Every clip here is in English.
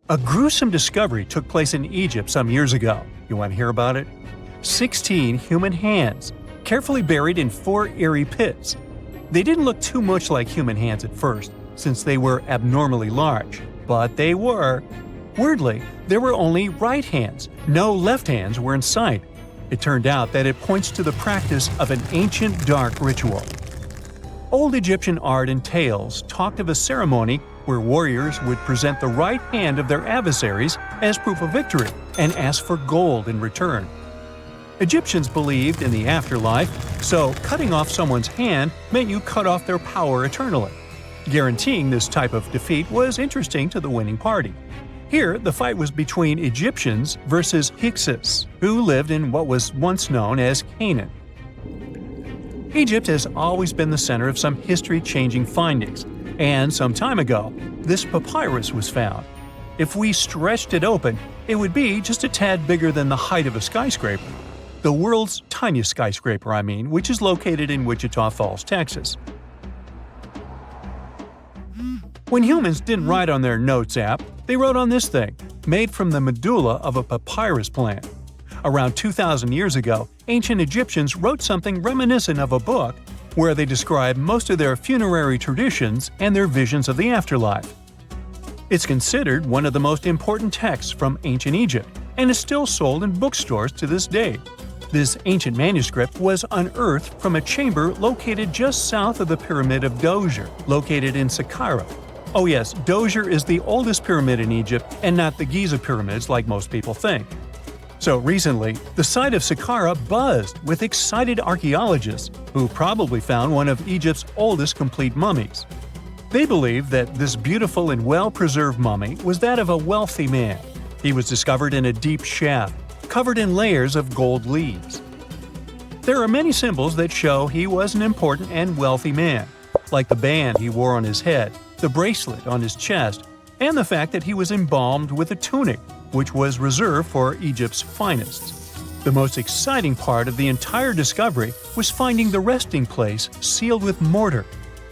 A gruesome discovery took place in Egypt some years ago. You want to hear about it? 16 human hands, carefully buried in 4 eerie pits. They didn't look too much like human hands at first, since they were abnormally large, but they were. Weirdly, there were only right hands, no left hands were in sight. It turned out that it points to the practice of an ancient dark ritual. Old Egyptian art and tales talked of a ceremony where warriors would present the right hand of their adversaries as proof of victory and ask for gold in return. Egyptians believed in the afterlife, so cutting off someone's hand meant you cut off their power eternally. Guaranteeing this type of defeat was interesting to the winning party. Here, the fight was between Egyptians versus Hyksos, who lived in what was once known as Canaan. Egypt has always been the center of some history-changing findings, and some time ago, this papyrus was found. If we stretched it open, it would be just a tad bigger than the height of a skyscraper. The world's tiniest skyscraper, which is located in Wichita Falls, Texas. When humans didn't write on their notes app, they wrote on this thing, made from the medulla of a papyrus plant. Around 2,000 years ago, ancient Egyptians wrote something reminiscent of a book where they describe most of their funerary traditions and their visions of the afterlife. It's considered one of the most important texts from ancient Egypt and is still sold in bookstores to this day. This ancient manuscript was unearthed from a chamber located just south of the Pyramid of Djoser, located in Saqqara. Oh yes, Djoser is the oldest pyramid in Egypt and not the Giza pyramids like most people think. So recently, the site of Saqqara buzzed with excited archaeologists who probably found one of Egypt's oldest complete mummies. They believe that this beautiful and well-preserved mummy was that of a wealthy man. He was discovered in a deep shaft, covered in layers of gold leaves. There are many symbols that show he was an important and wealthy man, like the band he wore on his head, the bracelet on his chest, and the fact that he was embalmed with a tunic, which was reserved for Egypt's finest. The most exciting part of the entire discovery was finding the resting place sealed with mortar,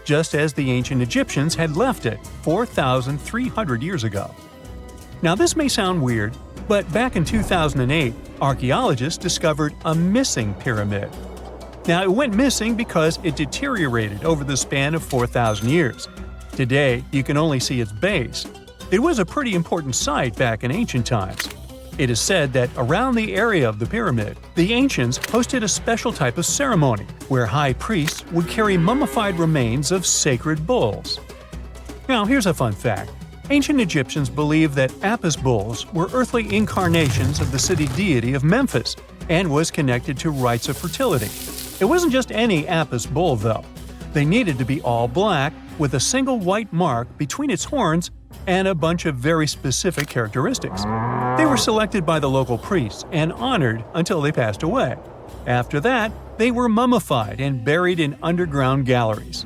just as the ancient Egyptians had left it 4,300 years ago. Now this may sound weird, but back in 2008, archaeologists discovered a missing pyramid. Now it went missing because it deteriorated over the span of 4,000 years. Today, you can only see its base. It was a pretty important site back in ancient times. It is said that around the area of the pyramid, the ancients hosted a special type of ceremony where high priests would carry mummified remains of sacred bulls. Now here's a fun fact. Ancient Egyptians believed that Apis bulls were earthly incarnations of the city deity of Memphis and was connected to rites of fertility. It wasn't just any Apis bull, though. They needed to be all black with a single white mark between its horns and a bunch of very specific characteristics. They were selected by the local priests and honored until they passed away. After that, they were mummified and buried in underground galleries.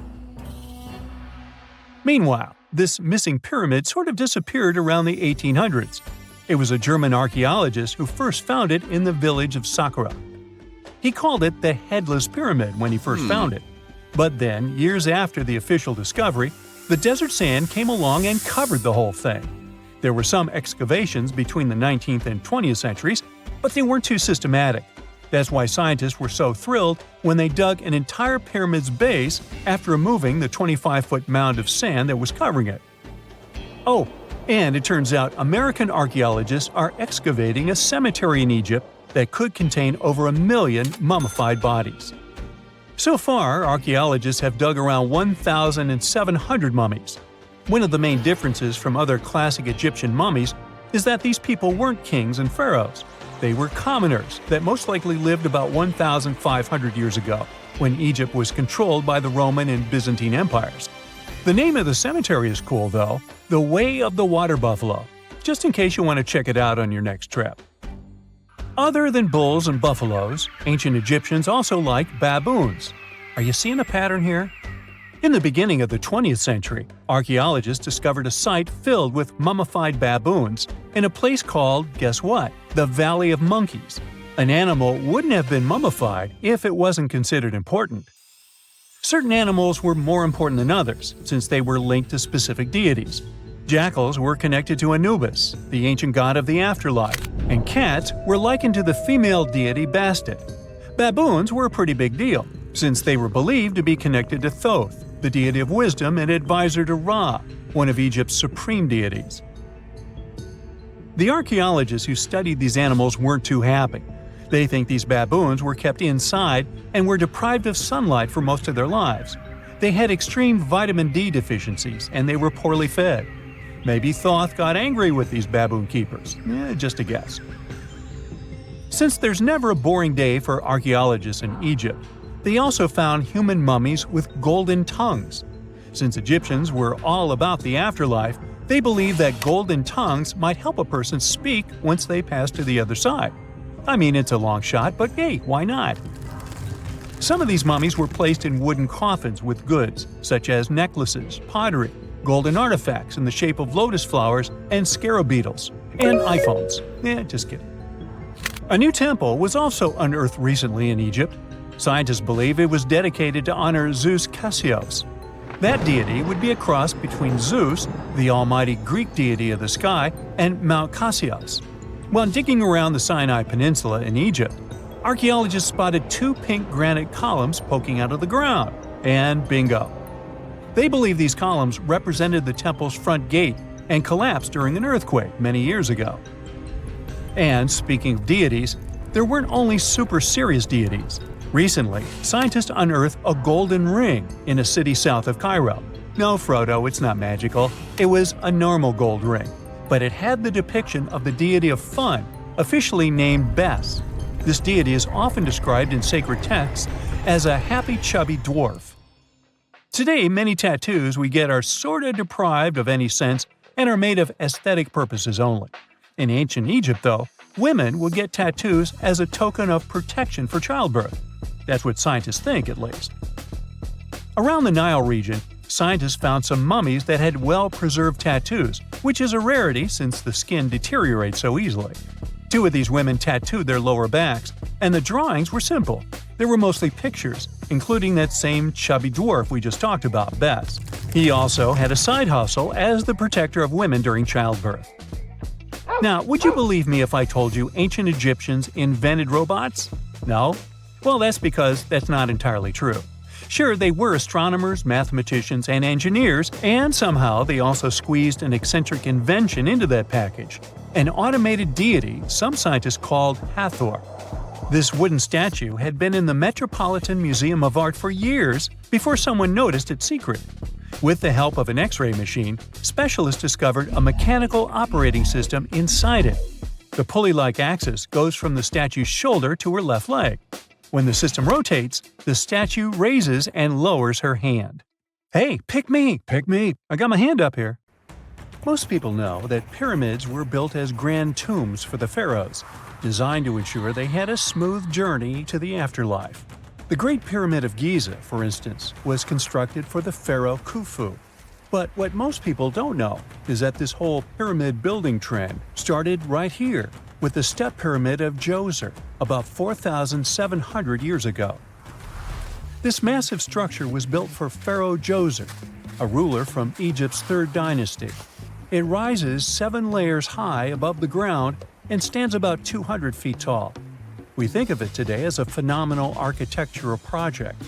Meanwhile, this missing pyramid sort of disappeared around the 1800s. It was a German archaeologist who first found it in the village of Saqqara. He called it the Headless Pyramid when he first found it. But then, years after the official discovery, the desert sand came along and covered the whole thing. There were some excavations between the 19th and 20th centuries, but they weren't too systematic. That's why scientists were so thrilled when they dug an entire pyramid's base after removing the 25-foot mound of sand that was covering it. Oh, and it turns out American archaeologists are excavating a cemetery in Egypt that could contain over 1 million mummified bodies. So far, archaeologists have dug around 1,700 mummies. One of the main differences from other classic Egyptian mummies is that these people weren't kings and pharaohs. They were commoners that most likely lived about 1,500 years ago, when Egypt was controlled by the Roman and Byzantine empires. The name of the cemetery is cool, though, the Way of the Water Buffalo, just in case you want to check it out on your next trip. Other than bulls and buffaloes, ancient Egyptians also liked baboons. Are you seeing a pattern here? In the beginning of the 20th century, archaeologists discovered a site filled with mummified baboons in a place called, guess what? The Valley of Monkeys. An animal wouldn't have been mummified if it wasn't considered important. Certain animals were more important than others, since they were linked to specific deities. Jackals were connected to Anubis, the ancient god of the afterlife, and cats were likened to the female deity Bastet. Baboons were a pretty big deal, since they were believed to be connected to Thoth, the deity of wisdom and advisor to Ra, one of Egypt's supreme deities. The archaeologists who studied these animals weren't too happy. They think these baboons were kept inside and were deprived of sunlight for most of their lives. They had extreme vitamin D deficiencies and they were poorly fed. Maybe Thoth got angry with these baboon keepers. Just a guess. Since there's never a boring day for archaeologists in Egypt, they also found human mummies with golden tongues. Since Egyptians were all about the afterlife, they believed that golden tongues might help a person speak once they pass to the other side. I mean, it's a long shot, but hey, why not? Some of these mummies were placed in wooden coffins with goods, such as necklaces, pottery, golden artifacts in the shape of lotus flowers, and scarab beetles, and iPhones. Just kidding. A new temple was also unearthed recently in Egypt. Scientists believe it was dedicated to honor Zeus Cassios. That deity would be a cross between Zeus, the almighty Greek deity of the sky, and Mount Cassios. While digging around the Sinai Peninsula in Egypt, archaeologists spotted 2 pink granite columns poking out of the ground, and bingo. They believe these columns represented the temple's front gate and collapsed during an earthquake many years ago. And speaking of deities, there weren't only super serious deities. Recently, scientists unearthed a golden ring in a city south of Cairo. No, Frodo, it's not magical. It was a normal gold ring, but it had the depiction of the deity of fun, officially named Bes. This deity is often described in sacred texts as a happy chubby dwarf. Today, many tattoos we get are sorta deprived of any sense and are made of aesthetic purposes only. In ancient Egypt, though, women would get tattoos as a token of protection for childbirth. That's what scientists think, at least. Around the Nile region, scientists found some mummies that had well-preserved tattoos, which is a rarity since the skin deteriorates so easily. 2 of these women tattooed their lower backs, and the drawings were simple. They were mostly pictures, including that same chubby dwarf we just talked about, Bes. He also had a side hustle as the protector of women during childbirth. Now, would you believe me if I told you ancient Egyptians invented robots? No? Well, that's because that's not entirely true. Sure, they were astronomers, mathematicians, and engineers, and somehow they also squeezed an eccentric invention into that package – an automated deity some scientists called Hathor. This wooden statue had been in the Metropolitan Museum of Art for years before someone noticed its secret. With the help of an X-ray machine, specialists discovered a mechanical operating system inside it. The pulley-like axis goes from the statue's shoulder to her left leg. When the system rotates, the statue raises and lowers her hand. Hey, pick me! Pick me! I got my hand up here. Most people know that pyramids were built as grand tombs for the pharaohs, designed to ensure they had a smooth journey to the afterlife. The Great Pyramid of Giza, for instance, was constructed for the pharaoh Khufu. But what most people don't know is that this whole pyramid building trend started right here, with the step pyramid of Djoser, about 4,700 years ago. This massive structure was built for Pharaoh Djoser, a ruler from Egypt's 3rd dynasty. It rises 7 layers high above the ground and stands about 200 feet tall. We think of it today as a phenomenal architectural project,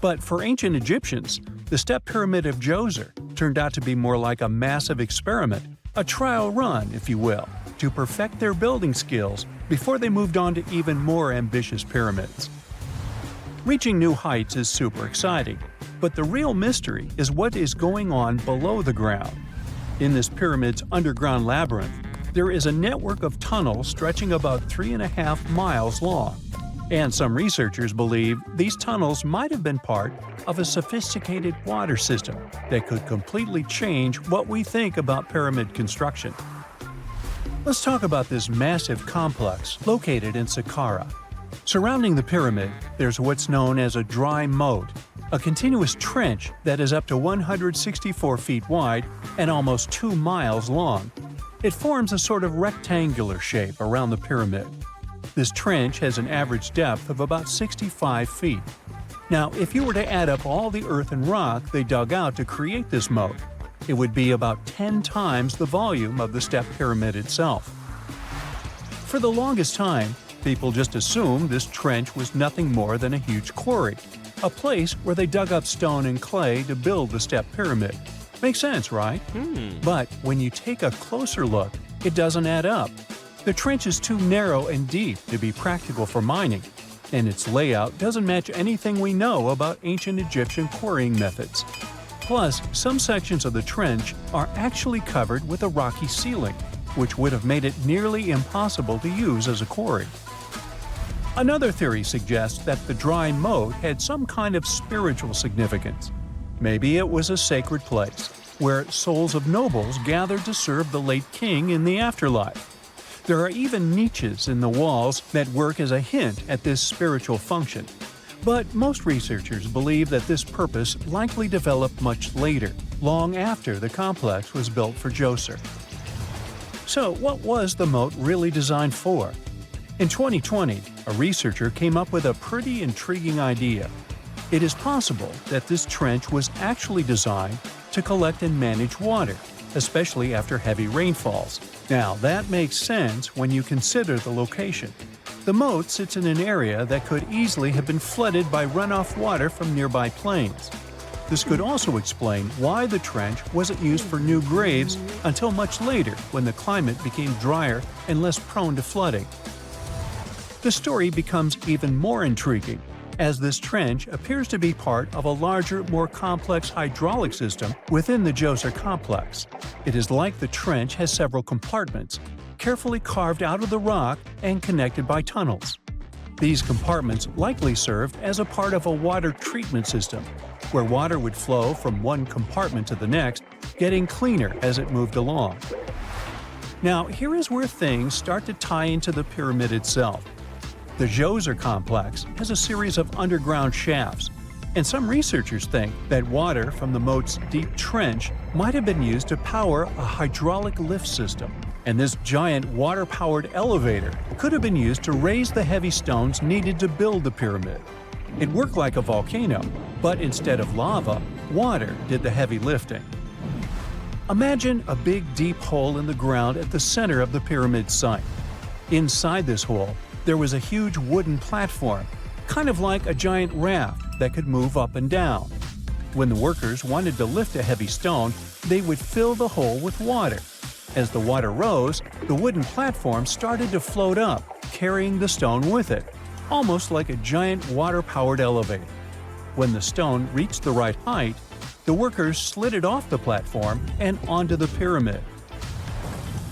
but for ancient Egyptians, the step pyramid of Djoser turned out to be more like a massive experiment, a trial run, if you will, to perfect their building skills before they moved on to even more ambitious pyramids. Reaching new heights is super exciting, but the real mystery is what is going on below the ground. In this pyramid's underground labyrinth, there is a network of tunnels stretching about 3.5 miles long, and some researchers believe these tunnels might have been part of a sophisticated water system that could completely change what we think about pyramid construction. Let's talk about this massive complex located in Saqqara. Surrounding the pyramid, there's what's known as a dry moat, a continuous trench that is up to 164 feet wide and almost 2 miles long. It forms a sort of rectangular shape around the pyramid. This trench has an average depth of about 65 feet. Now, if you were to add up all the earth and rock they dug out to create this moat, It would be about 10 times the volume of the step pyramid itself. For the longest time, people just assumed this trench was nothing more than a huge quarry, a place where they dug up stone and clay to build the step pyramid. Makes sense, right? But when you take a closer look, it doesn't add up. The trench is too narrow and deep to be practical for mining, and its layout doesn't match anything we know about ancient Egyptian quarrying methods. Plus, some sections of the trench are actually covered with a rocky ceiling, which would have made it nearly impossible to use as a quarry. Another theory suggests that the dry moat had some kind of spiritual significance. Maybe it was a sacred place, where souls of nobles gathered to serve the late king in the afterlife. There are even niches in the walls that work as a hint at this spiritual function. But most researchers believe that this purpose likely developed much later, long after the complex was built for Djoser. So, what was the moat really designed for? In 2020, a researcher came up with a pretty intriguing idea. It is possible that this trench was actually designed to collect and manage water, especially after heavy rainfalls. Now, that makes sense when you consider the location. The moat sits in an area that could easily have been flooded by runoff water from nearby plains. This could also explain why the trench wasn't used for new graves until much later when the climate became drier and less prone to flooding. The story becomes even more intriguing, as this trench appears to be part of a larger, more complex hydraulic system within the Djoser complex. It is like the trench has several compartments, carefully carved out of the rock and connected by tunnels. These compartments likely served as a part of a water treatment system, where water would flow from one compartment to the next, getting cleaner as it moved along. Now, here is where things start to tie into the pyramid itself. The Djoser complex has a series of underground shafts, and some researchers think that water from the moat's deep trench might have been used to power a hydraulic lift system, and this giant water-powered elevator could have been used to raise the heavy stones needed to build the pyramid. It worked like a volcano, but instead of lava, water did the heavy lifting. Imagine a big deep hole in the ground at the center of the pyramid site. Inside this hole, there was a huge wooden platform, kind of like a giant raft that could move up and down. When the workers wanted to lift a heavy stone, they would fill the hole with water. As the water rose, the wooden platform started to float up, carrying the stone with it, almost like a giant water-powered elevator. When the stone reached the right height, the workers slid it off the platform and onto the pyramid.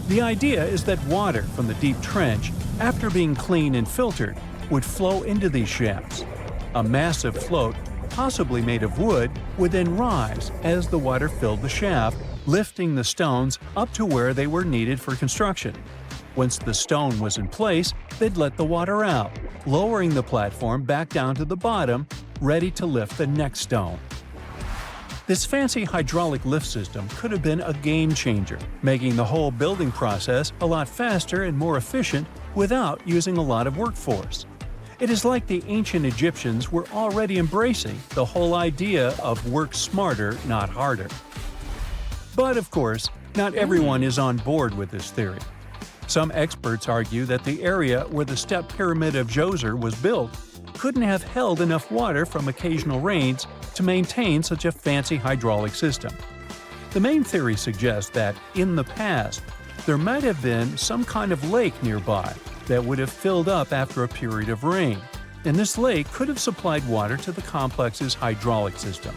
The idea is that water from the deep trench, after being cleaned and filtered, would flow into these shafts. A massive float, possibly made of wood, would then rise as the water filled the shaft, lifting the stones up to where they were needed for construction. Once the stone was in place, they'd let the water out, lowering the platform back down to the bottom, ready to lift the next stone. This fancy hydraulic lift system could have been a game changer, making the whole building process a lot faster and more efficient without using a lot of workforce. It is like the ancient Egyptians were already embracing the whole idea of work smarter, not harder. But of course, not everyone is on board with this theory. Some experts argue that the area where the step pyramid of Djoser was built couldn't have held enough water from occasional rains to maintain such a fancy hydraulic system. The main theory suggests that, in the past, there might have been some kind of lake nearby that would have filled up after a period of rain, and this lake could have supplied water to the complex's hydraulic system.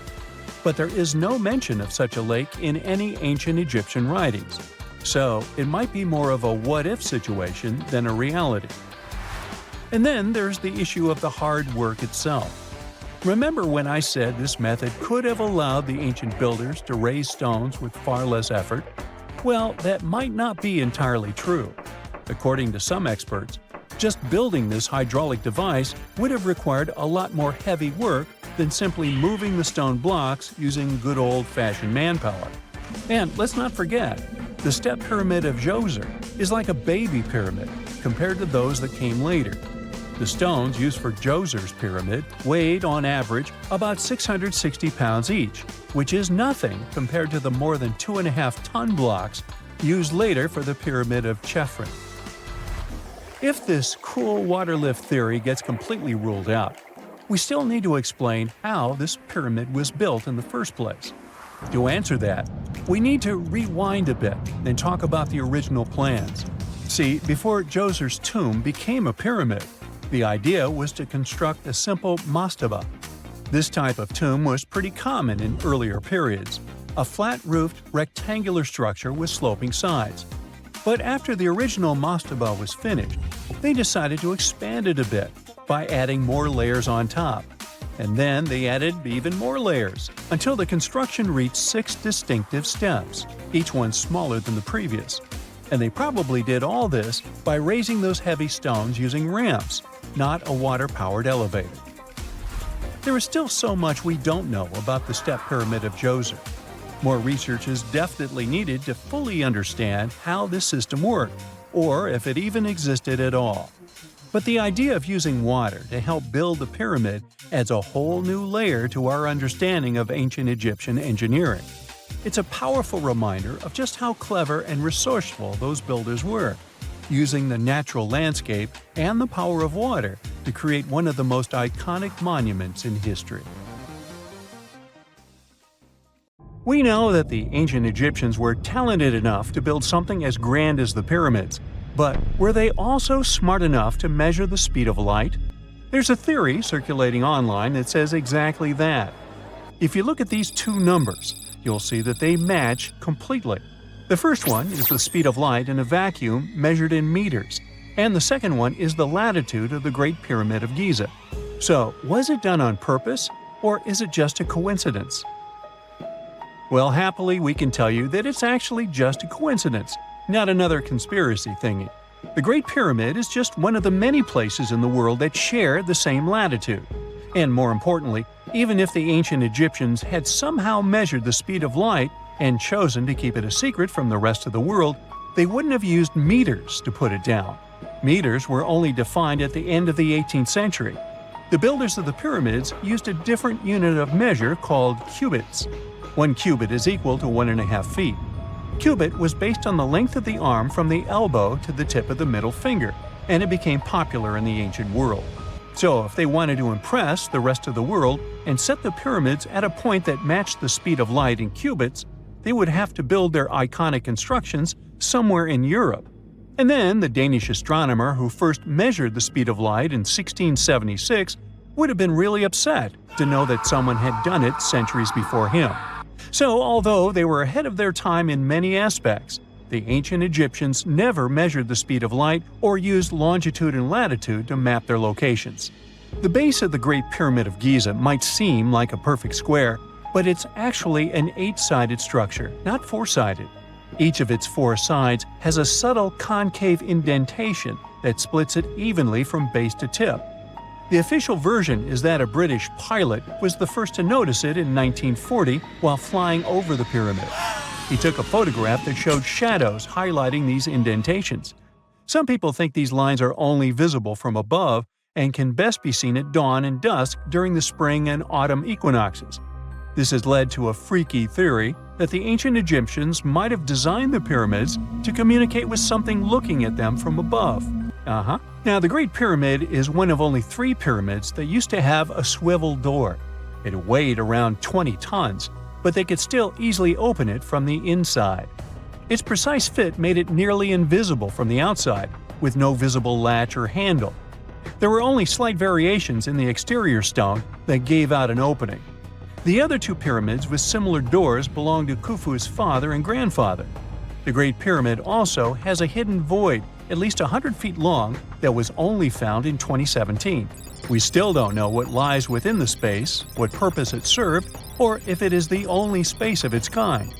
But there is no mention of such a lake in any ancient Egyptian writings, so it might be more of a what-if situation than a reality. And then there's the issue of the hard work itself. Remember when I said this method could have allowed the ancient builders to raise stones with far less effort? Well, that might not be entirely true. According to some experts, just building this hydraulic device would have required a lot more heavy work than simply moving the stone blocks using good old-fashioned manpower. And let's not forget, the step pyramid of Djoser is like a baby pyramid compared to those that came later. The stones used for Djozer's pyramid weighed, on average, about 660 pounds each, which is nothing compared to the more than 2.5-ton blocks used later for the Pyramid of Chephren. If this cool water lift theory gets completely ruled out, we still need to explain how this pyramid was built in the first place. To answer that, we need to rewind a bit and talk about the original plans. See, before Djozer's tomb became a pyramid, the idea was to construct a simple mastaba. This type of tomb was pretty common in earlier periods, a flat-roofed, rectangular structure with sloping sides. But after the original mastaba was finished, they decided to expand it a bit by adding more layers on top. And then they added even more layers, until the construction reached 6 distinctive steps, each one smaller than the previous. And they probably did all this by raising those heavy stones using ramps, not a water-powered elevator. There is still so much we don't know about the step pyramid of Djoser. More research is definitely needed to fully understand how this system worked, or if it even existed at all. But the idea of using water to help build the pyramid adds a whole new layer to our understanding of ancient Egyptian engineering. It's a powerful reminder of just how clever and resourceful those builders were, using the natural landscape and the power of water to create one of the most iconic monuments in history. We know that the ancient Egyptians were talented enough to build something as grand as the pyramids, but were they also smart enough to measure the speed of light? There's a theory circulating online that says exactly that. If you look at these two numbers, you'll see that they match completely. The first one is the speed of light in a vacuum measured in meters, and the second one is the latitude of the Great Pyramid of Giza. So, was it done on purpose, or is it just a coincidence? Well, happily, we can tell you that it's actually just a coincidence, not another conspiracy thingy. The Great Pyramid is just one of the many places in the world that share the same latitude. And more importantly, even if the ancient Egyptians had somehow measured the speed of light and chosen to keep it a secret from the rest of the world, they wouldn't have used meters to put it down. Meters were only defined at the end of the 18th century. The builders of the pyramids used a different unit of measure called cubits. 1 cubit is equal to 1.5 feet. Cubit was based on the length of the arm from the elbow to the tip of the middle finger, and it became popular in the ancient world. So if they wanted to impress the rest of the world and set the pyramids at a point that matched the speed of light in cubits, they would have to build their iconic constructions somewhere in Europe. And then the Danish astronomer who first measured the speed of light in 1676 would have been really upset to know that someone had done it centuries before him. So, although they were ahead of their time in many aspects, the ancient Egyptians never measured the speed of light or used longitude and latitude to map their locations. The base of the Great Pyramid of Giza might seem like a perfect square, but it's actually an 8-sided structure, not 4-sided. Each of its 4 sides has a subtle concave indentation that splits it evenly from base to tip. The official version is that a British pilot was the first to notice it in 1940 while flying over the pyramid. He took a photograph that showed shadows highlighting these indentations. Some people think these lines are only visible from above and can best be seen at dawn and dusk during the spring and autumn equinoxes. This has led to a freaky theory that the ancient Egyptians might have designed the pyramids to communicate with something looking at them from above. Now, the Great Pyramid is one of only 3 pyramids that used to have a swivel door. It weighed around 20 tons, but they could still easily open it from the inside. Its precise fit made it nearly invisible from the outside, with no visible latch or handle. There were only slight variations in the exterior stone that gave out an opening. The other 2 pyramids with similar doors belonged to Khufu's father and grandfather. The Great Pyramid also has a hidden void at least 100 feet long that was only found in 2017. We still don't know what lies within the space, what purpose it served, or if it is the only space of its kind.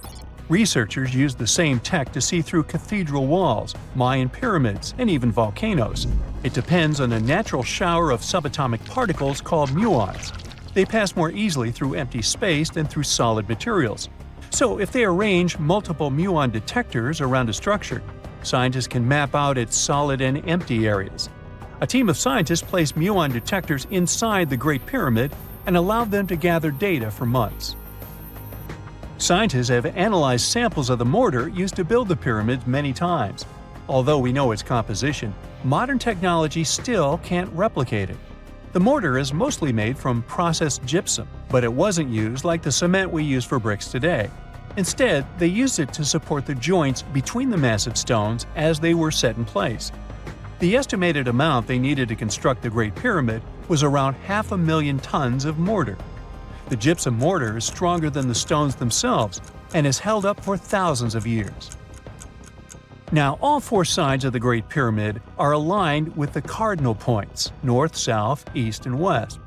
Researchers used the same tech to see through cathedral walls, Mayan pyramids, and even volcanoes. It depends on a natural shower of subatomic particles called muons. They pass more easily through empty space than through solid materials. So if they arrange multiple muon detectors around a structure, scientists can map out its solid and empty areas. A team of scientists placed muon detectors inside the Great Pyramid and allowed them to gather data for months. Scientists have analyzed samples of the mortar used to build the pyramids many times. Although we know its composition, modern technology still can't replicate it. The mortar is mostly made from processed gypsum, but it wasn't used like the cement we use for bricks today. Instead, they used it to support the joints between the massive stones as they were set in place. The estimated amount they needed to construct the Great Pyramid was around 500,000 tons of mortar. The gypsum mortar is stronger than the stones themselves and has held up for thousands of years. Now, all four sides of the Great Pyramid are aligned with the cardinal points – north, south, east, and west.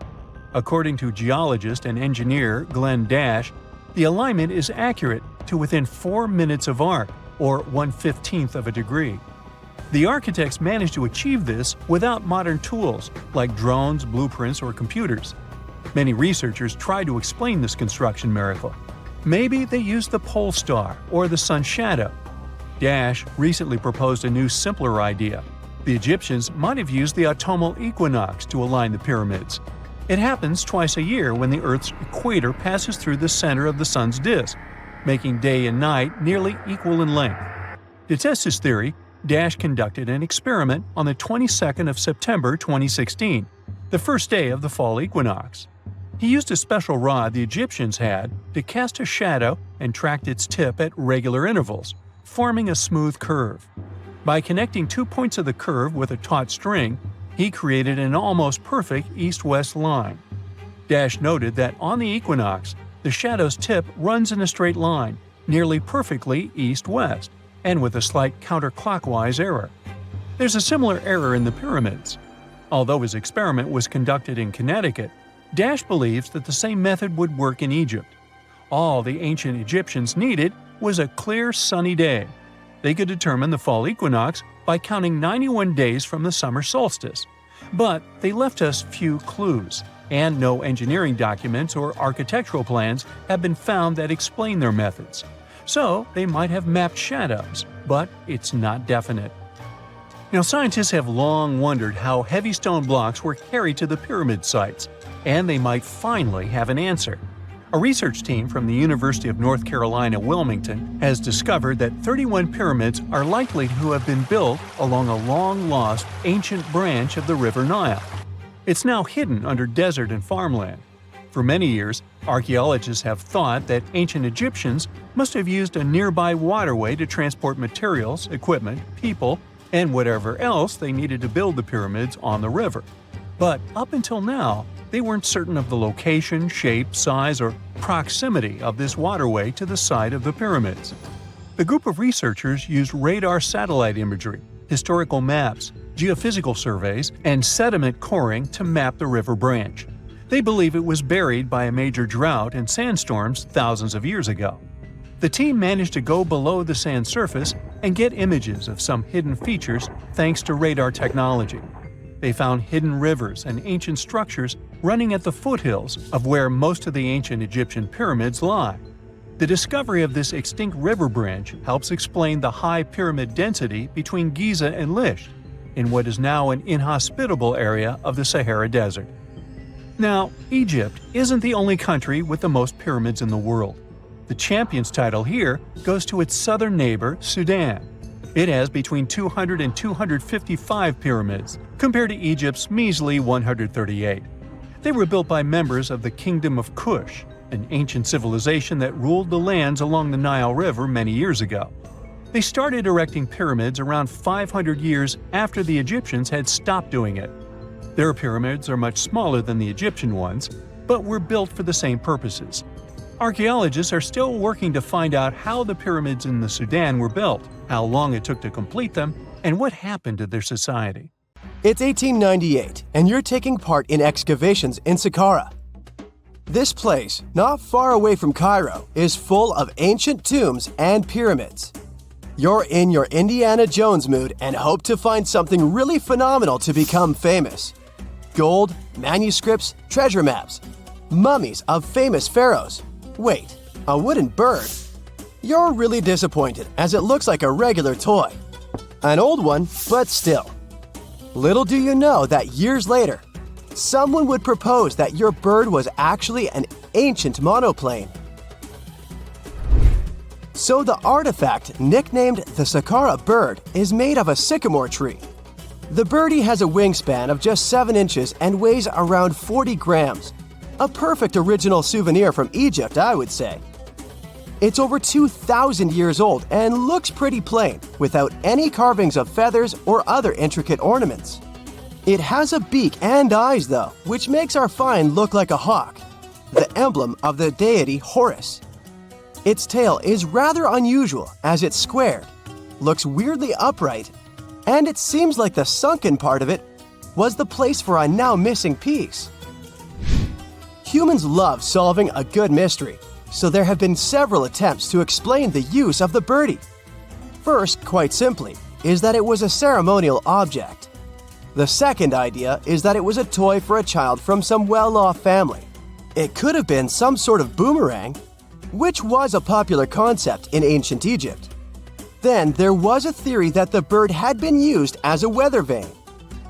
According to geologist and engineer Glenn Dash, the alignment is accurate to within 4 minutes of arc, or 1/15th of a degree. The architects managed to achieve this without modern tools like drones, blueprints, or computers. Many researchers try to explain this construction miracle. Maybe they used the pole star or the sun's shadow. Dash recently proposed a new, simpler idea. The Egyptians might have used the autumnal equinox to align the pyramids. It happens twice a year when the Earth's equator passes through the center of the sun's disk, making day and night nearly equal in length. To test his theory, Dash conducted an experiment on the 22nd of September 2016, the first day of the fall equinox. He used a special rod the Egyptians had to cast a shadow and tracked its tip at regular intervals, forming a smooth curve. By connecting 2 points of the curve with a taut string, he created an almost perfect east-west line. Dash noted that on the equinox, the shadow's tip runs in a straight line, nearly perfectly east-west, and with a slight counterclockwise error. There's a similar error in the pyramids. Although his experiment was conducted in Connecticut, Dash believes that the same method would work in Egypt. All the ancient Egyptians needed was a clear, sunny day. They could determine the fall equinox by counting 91 days from the summer solstice. But they left us few clues, and no engineering documents or architectural plans have been found that explain their methods. So they might have mapped shadows, but it's not definite. Now, scientists have long wondered how heavy stone blocks were carried to the pyramid sites, and they might finally have an answer. A research team from the University of North Carolina, Wilmington, has discovered that 31 pyramids are likely to have been built along a long-lost ancient branch of the River Nile. It's now hidden under desert and farmland. For many years, archaeologists have thought that ancient Egyptians must have used a nearby waterway to transport materials, equipment, people, and whatever else they needed to build the pyramids on the river. But up until now, they weren't certain of the location, shape, size, or proximity of this waterway to the site of the pyramids. The group of researchers used radar satellite imagery, historical maps, geophysical surveys, and sediment coring to map the river branch. They believe it was buried by a major drought and sandstorms thousands of years ago. The team managed to go below the sand surface and get images of some hidden features thanks to radar technology. They found hidden rivers and ancient structures running at the foothills of where most of the ancient Egyptian pyramids lie. The discovery of this extinct river branch helps explain the high pyramid density between Giza and Lisht, in what is now an inhospitable area of the Sahara Desert. Now, Egypt isn't the only country with the most pyramids in the world. The champion's title here goes to its southern neighbor, Sudan. It has between 200 and 255 pyramids, compared to Egypt's measly 138. They were built by members of the Kingdom of Kush, an ancient civilization that ruled the lands along the Nile River many years ago. They started erecting pyramids around 500 years after the Egyptians had stopped doing it. Their pyramids are much smaller than the Egyptian ones, but were built for the same purposes. Archaeologists are still working to find out how the pyramids in the Sudan were built, how long it took to complete them, and what happened to their society. It's 1898, and you're taking part in excavations in Saqqara. This place, not far away from Cairo, is full of ancient tombs and pyramids. You're in your Indiana Jones mood and hope to find something really phenomenal to become famous. Gold, manuscripts, treasure maps, mummies of famous pharaohs. Wait, a wooden bird? You're really disappointed as it looks like a regular toy. An old one, but still. Little do you know that years later, someone would propose that your bird was actually an ancient monoplane. So the artifact, nicknamed the Saqqara Bird, is made of a sycamore tree. The birdie has a wingspan of just 7 inches and weighs around 40 grams. A perfect original souvenir from Egypt, I would say. It's over 2,000 years old and looks pretty plain, without any carvings of feathers or other intricate ornaments. It has a beak and eyes though, which makes our find look like a hawk, the emblem of the deity Horus. Its tail is rather unusual as it's squared, looks weirdly upright, and it seems like the sunken part of it was the place for a now missing piece. Humans love solving a good mystery, so there have been several attempts to explain the use of the birdie. First, quite simply, is that it was a ceremonial object. The second idea is that it was a toy for a child from some well-off family. It could have been some sort of boomerang, which was a popular concept in ancient Egypt. Then there was a theory that the bird had been used as a weather vane.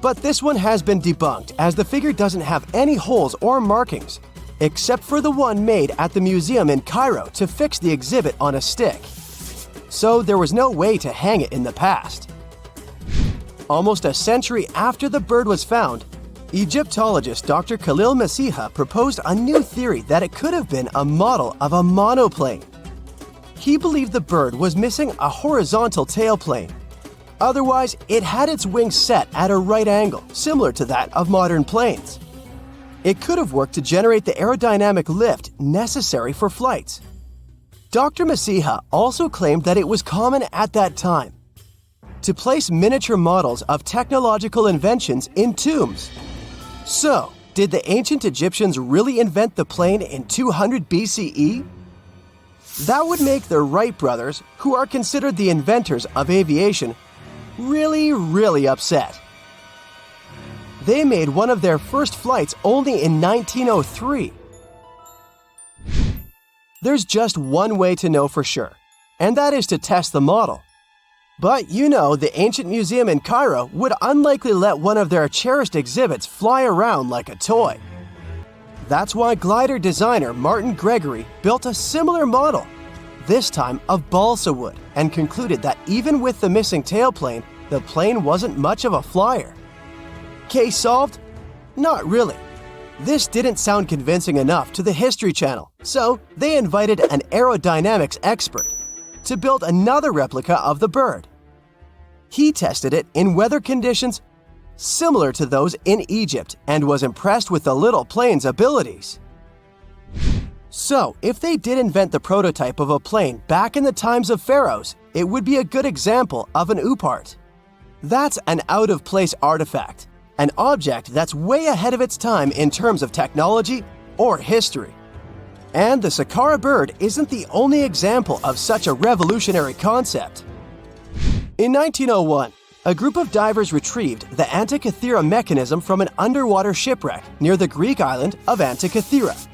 But this one has been debunked as the figure doesn't have any holes or markings, except for the one made at the museum in Cairo to fix the exhibit on a stick. So there was no way to hang it in the past. Almost a century after the bird was found, Egyptologist Dr. Khalil Masiha proposed a new theory that it could have been a model of a monoplane. He believed the bird was missing a horizontal tailplane. Otherwise, it had its wings set at a right angle, similar to that of modern planes. It could have worked to generate the aerodynamic lift necessary for flights. Dr. Masiha also claimed that it was common at that time to place miniature models of technological inventions in tombs. So, did the ancient Egyptians really invent the plane in 200 BCE? That would make the Wright brothers, who are considered the inventors of aviation, really upset. They made one of their first flights only in 1903. There's just one way to know for sure, and that is to test the model. But you know, the ancient museum in Cairo would unlikely let one of their cherished exhibits fly around like a toy. That's why glider designer Martin Gregory built a similar model, this time of balsa wood, and concluded that even with the missing tailplane, the plane wasn't much of a flyer. Case solved? Not really. This didn't sound convincing enough to the History Channel, so they invited an aerodynamics expert to build another replica of the bird. He tested it in weather conditions similar to those in Egypt and was impressed with the little plane's abilities. So, if they did invent the prototype of a plane back in the times of pharaohs, it would be a good example of an oupart. That's an out-of-place artifact, an object that's way ahead of its time in terms of technology or history. And the Saqqara Bird isn't the only example of such a revolutionary concept. In 1901, a group of divers retrieved the Antikythera mechanism from an underwater shipwreck near the Greek island of Antikythera.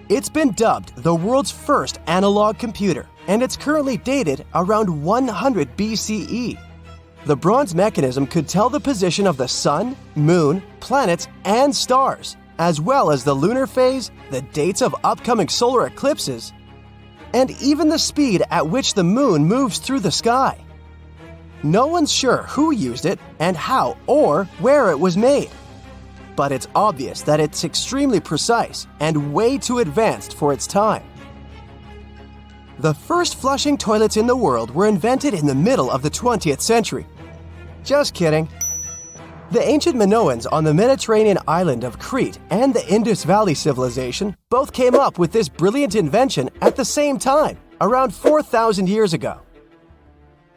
It's been dubbed the world's first analog computer, and it's currently dated around 100 BCE. The bronze mechanism could tell the position of the sun, moon, planets, and stars, as well as the lunar phase, the dates of upcoming solar eclipses, and even the speed at which the moon moves through the sky. No one's sure who used it and how or where it was made, but it's obvious that it's extremely precise and way too advanced for its time. The first flushing toilets in the world were invented in the middle of the 20th century. Just kidding. The ancient Minoans on the Mediterranean island of Crete and the Indus Valley civilization both came up with this brilliant invention at the same time, around 4,000 years ago.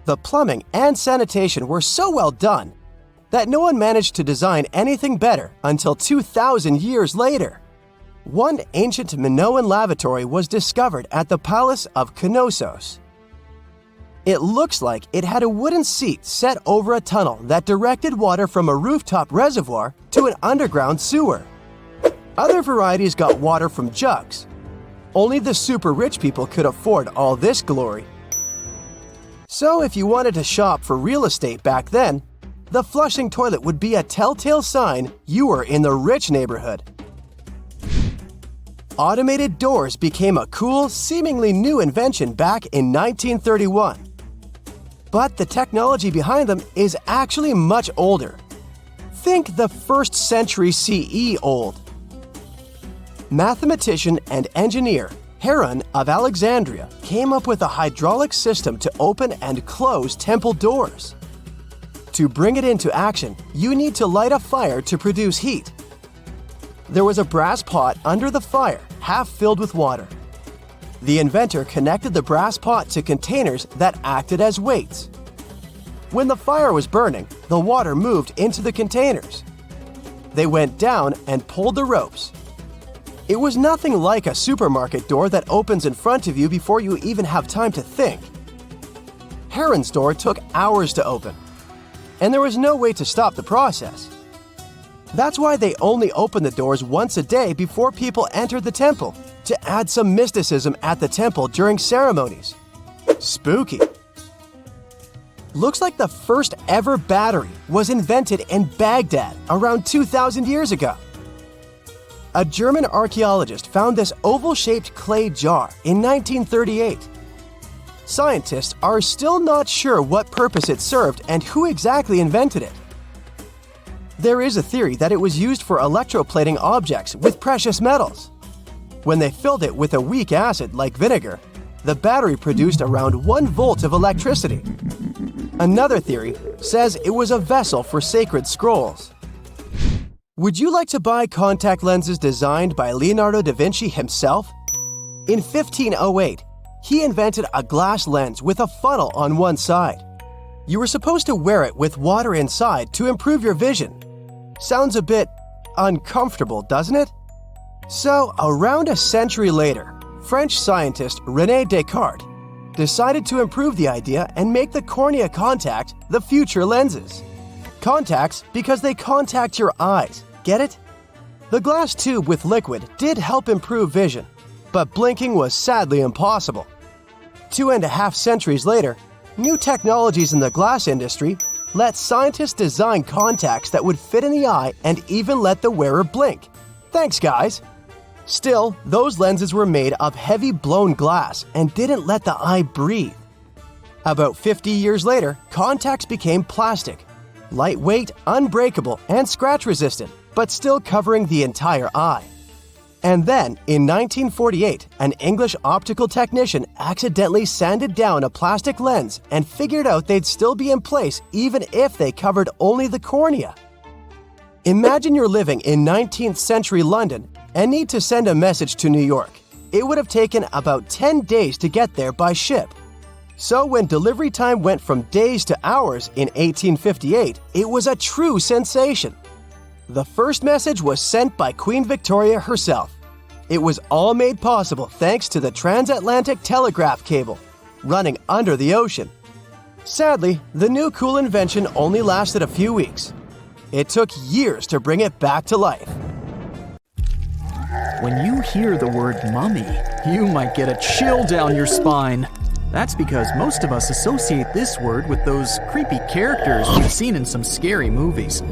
The plumbing and sanitation were so well done that no one managed to design anything better until 2,000 years later. One ancient Minoan lavatory was discovered at the Palace of Knossos. It looks like it had a wooden seat set over a tunnel that directed water from a rooftop reservoir to an underground sewer. Other varieties got water from jugs. Only the super rich people could afford all this glory. So if you wanted to shop for real estate back then, the flushing toilet would be a telltale sign you were in the rich neighborhood. Automated doors became a cool, seemingly new invention back in 1931. But the technology behind them is actually much older. Think the 1st century CE old. Mathematician and engineer Heron of Alexandria came up with a hydraulic system to open and close temple doors. To bring it into action, you need to light a fire to produce heat. There was a brass pot under the fire, half filled with water. The inventor connected the brass pot to containers that acted as weights. When the fire was burning, the water moved into the containers. They went down and pulled the ropes. It was nothing like a supermarket door that opens in front of you before you even have time to think. Heron's door took hours to open, and there was no way to stop the process. That's why they only opened the doors once a day before people entered the temple, to add some mysticism at the temple during ceremonies. Spooky. Looks like the first ever battery was invented in Baghdad around 2,000 years ago. A German archaeologist found this oval-shaped clay jar in 1938. Scientists are still not sure what purpose it served and who exactly invented it. There is a theory that it was used for electroplating objects with precious metals. When they filled it with a weak acid like vinegar, the battery produced around 1 volt of electricity. Another theory says it was a vessel for sacred scrolls. Would you like to buy contact lenses designed by Leonardo da Vinci himself? In 1508, he invented a glass lens with a funnel on one side. You were supposed to wear it with water inside to improve your vision. Sounds a bit uncomfortable, doesn't it? So, around a century later, French scientist René Descartes decided to improve the idea and make the cornea contact the future lenses. Contacts because they contact your eyes, get it? The glass tube with liquid did help improve vision, but blinking was sadly impossible. 2.5 centuries later, new technologies in the glass industry let scientists design contacts that would fit in the eye and even let the wearer blink. Thanks, guys! Still, those lenses were made of heavy blown glass and didn't let the eye breathe. About 50 years later, contacts became plastic. Lightweight, unbreakable, and scratch-resistant, but still covering the entire eye. And then, in 1948, an English optical technician accidentally sanded down a plastic lens and figured out they'd still be in place even if they covered only the cornea. Imagine you're living in 19th century London and need to send a message to New York. It would have taken about 10 days to get there by ship. So when delivery time went from days to hours in 1858, it was a true sensation. The first message was sent by Queen Victoria herself. It was all made possible thanks to the transatlantic telegraph cable, running under the ocean. Sadly, the new cool invention only lasted a few weeks. It took years to bring it back to life. When you hear the word mummy, you might get a chill down your spine. That's because most of us associate this word with those creepy characters we've seen in some scary movies.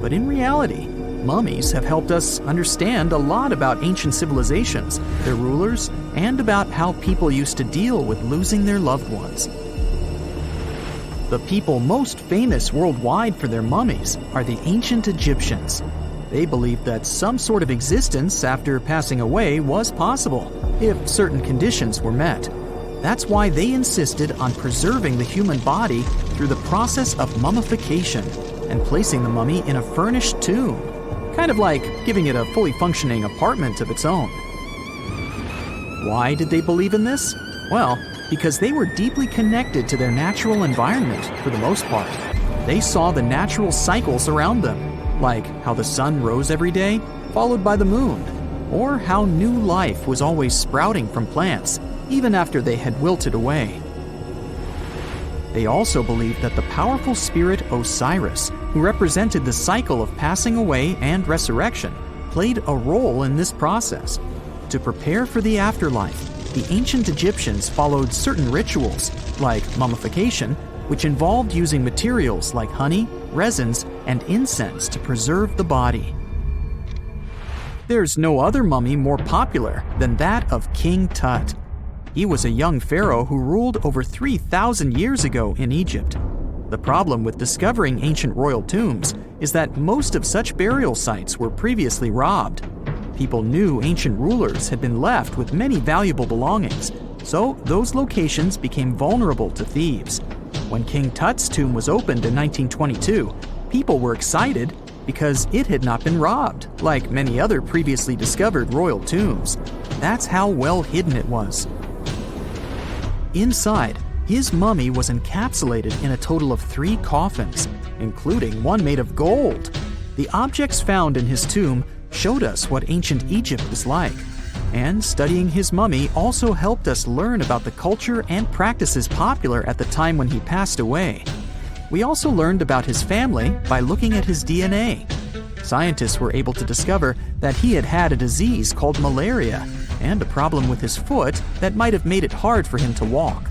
But in reality, mummies have helped us understand a lot about ancient civilizations, their rulers, and about how people used to deal with losing their loved ones. The people most famous worldwide for their mummies are the ancient Egyptians. They believed that some sort of existence after passing away was possible, if certain conditions were met. That's why they insisted on preserving the human body through the process of mummification and placing the mummy in a furnished tomb, kind of like giving it a fully functioning apartment of its own. Why did they believe in this? Well, because they were deeply connected to their natural environment for the most part. They saw the natural cycles around them, like how the sun rose every day, followed by the moon, or how new life was always sprouting from plants, even after they had wilted away. They also believed that the powerful spirit Osiris, who represented the cycle of passing away and resurrection, played a role in this process. To prepare for the afterlife, the ancient Egyptians followed certain rituals, like mummification, which involved using materials like honey, resins, and incense to preserve the body. There's no other mummy more popular than that of King Tut. He was a young pharaoh who ruled over 3,000 years ago in Egypt. The problem with discovering ancient royal tombs is that most of such burial sites were previously robbed. People knew ancient rulers had been left with many valuable belongings, so those locations became vulnerable to thieves. When King Tut's tomb was opened in 1922, people were excited because it had not been robbed, like many other previously discovered royal tombs. That's how well hidden it was. Inside, his mummy was encapsulated in a total of 3 coffins, including one made of gold. The objects found in his tomb showed us what ancient Egypt was like, and studying his mummy also helped us learn about the culture and practices popular at the time when he passed away. We also learned about his family by looking at his DNA. Scientists were able to discover that he had had a disease called malaria and a problem with his foot that might have made it hard for him to walk.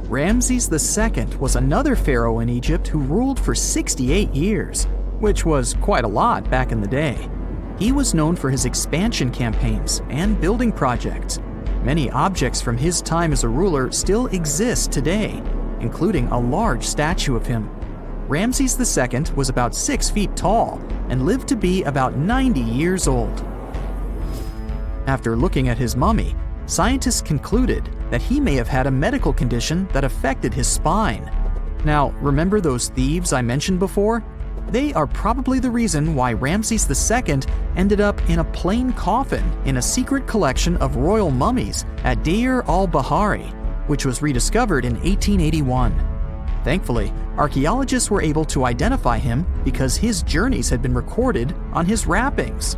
Ramses II was another pharaoh in Egypt who ruled for 68 years, which was quite a lot back in the day. He was known for his expansion campaigns and building projects. Many objects from his time as a ruler still exist today, including a large statue of him. Ramses II was about 6 feet tall and lived to be about 90 years old. After looking at his mummy, scientists concluded that he may have had a medical condition that affected his spine. Now, remember those thieves I mentioned before? They are probably the reason why Ramses II ended up in a plain coffin in a secret collection of royal mummies at Deir al-Bahari, which was rediscovered in 1881. Thankfully, archaeologists were able to identify him because his journeys had been recorded on his wrappings.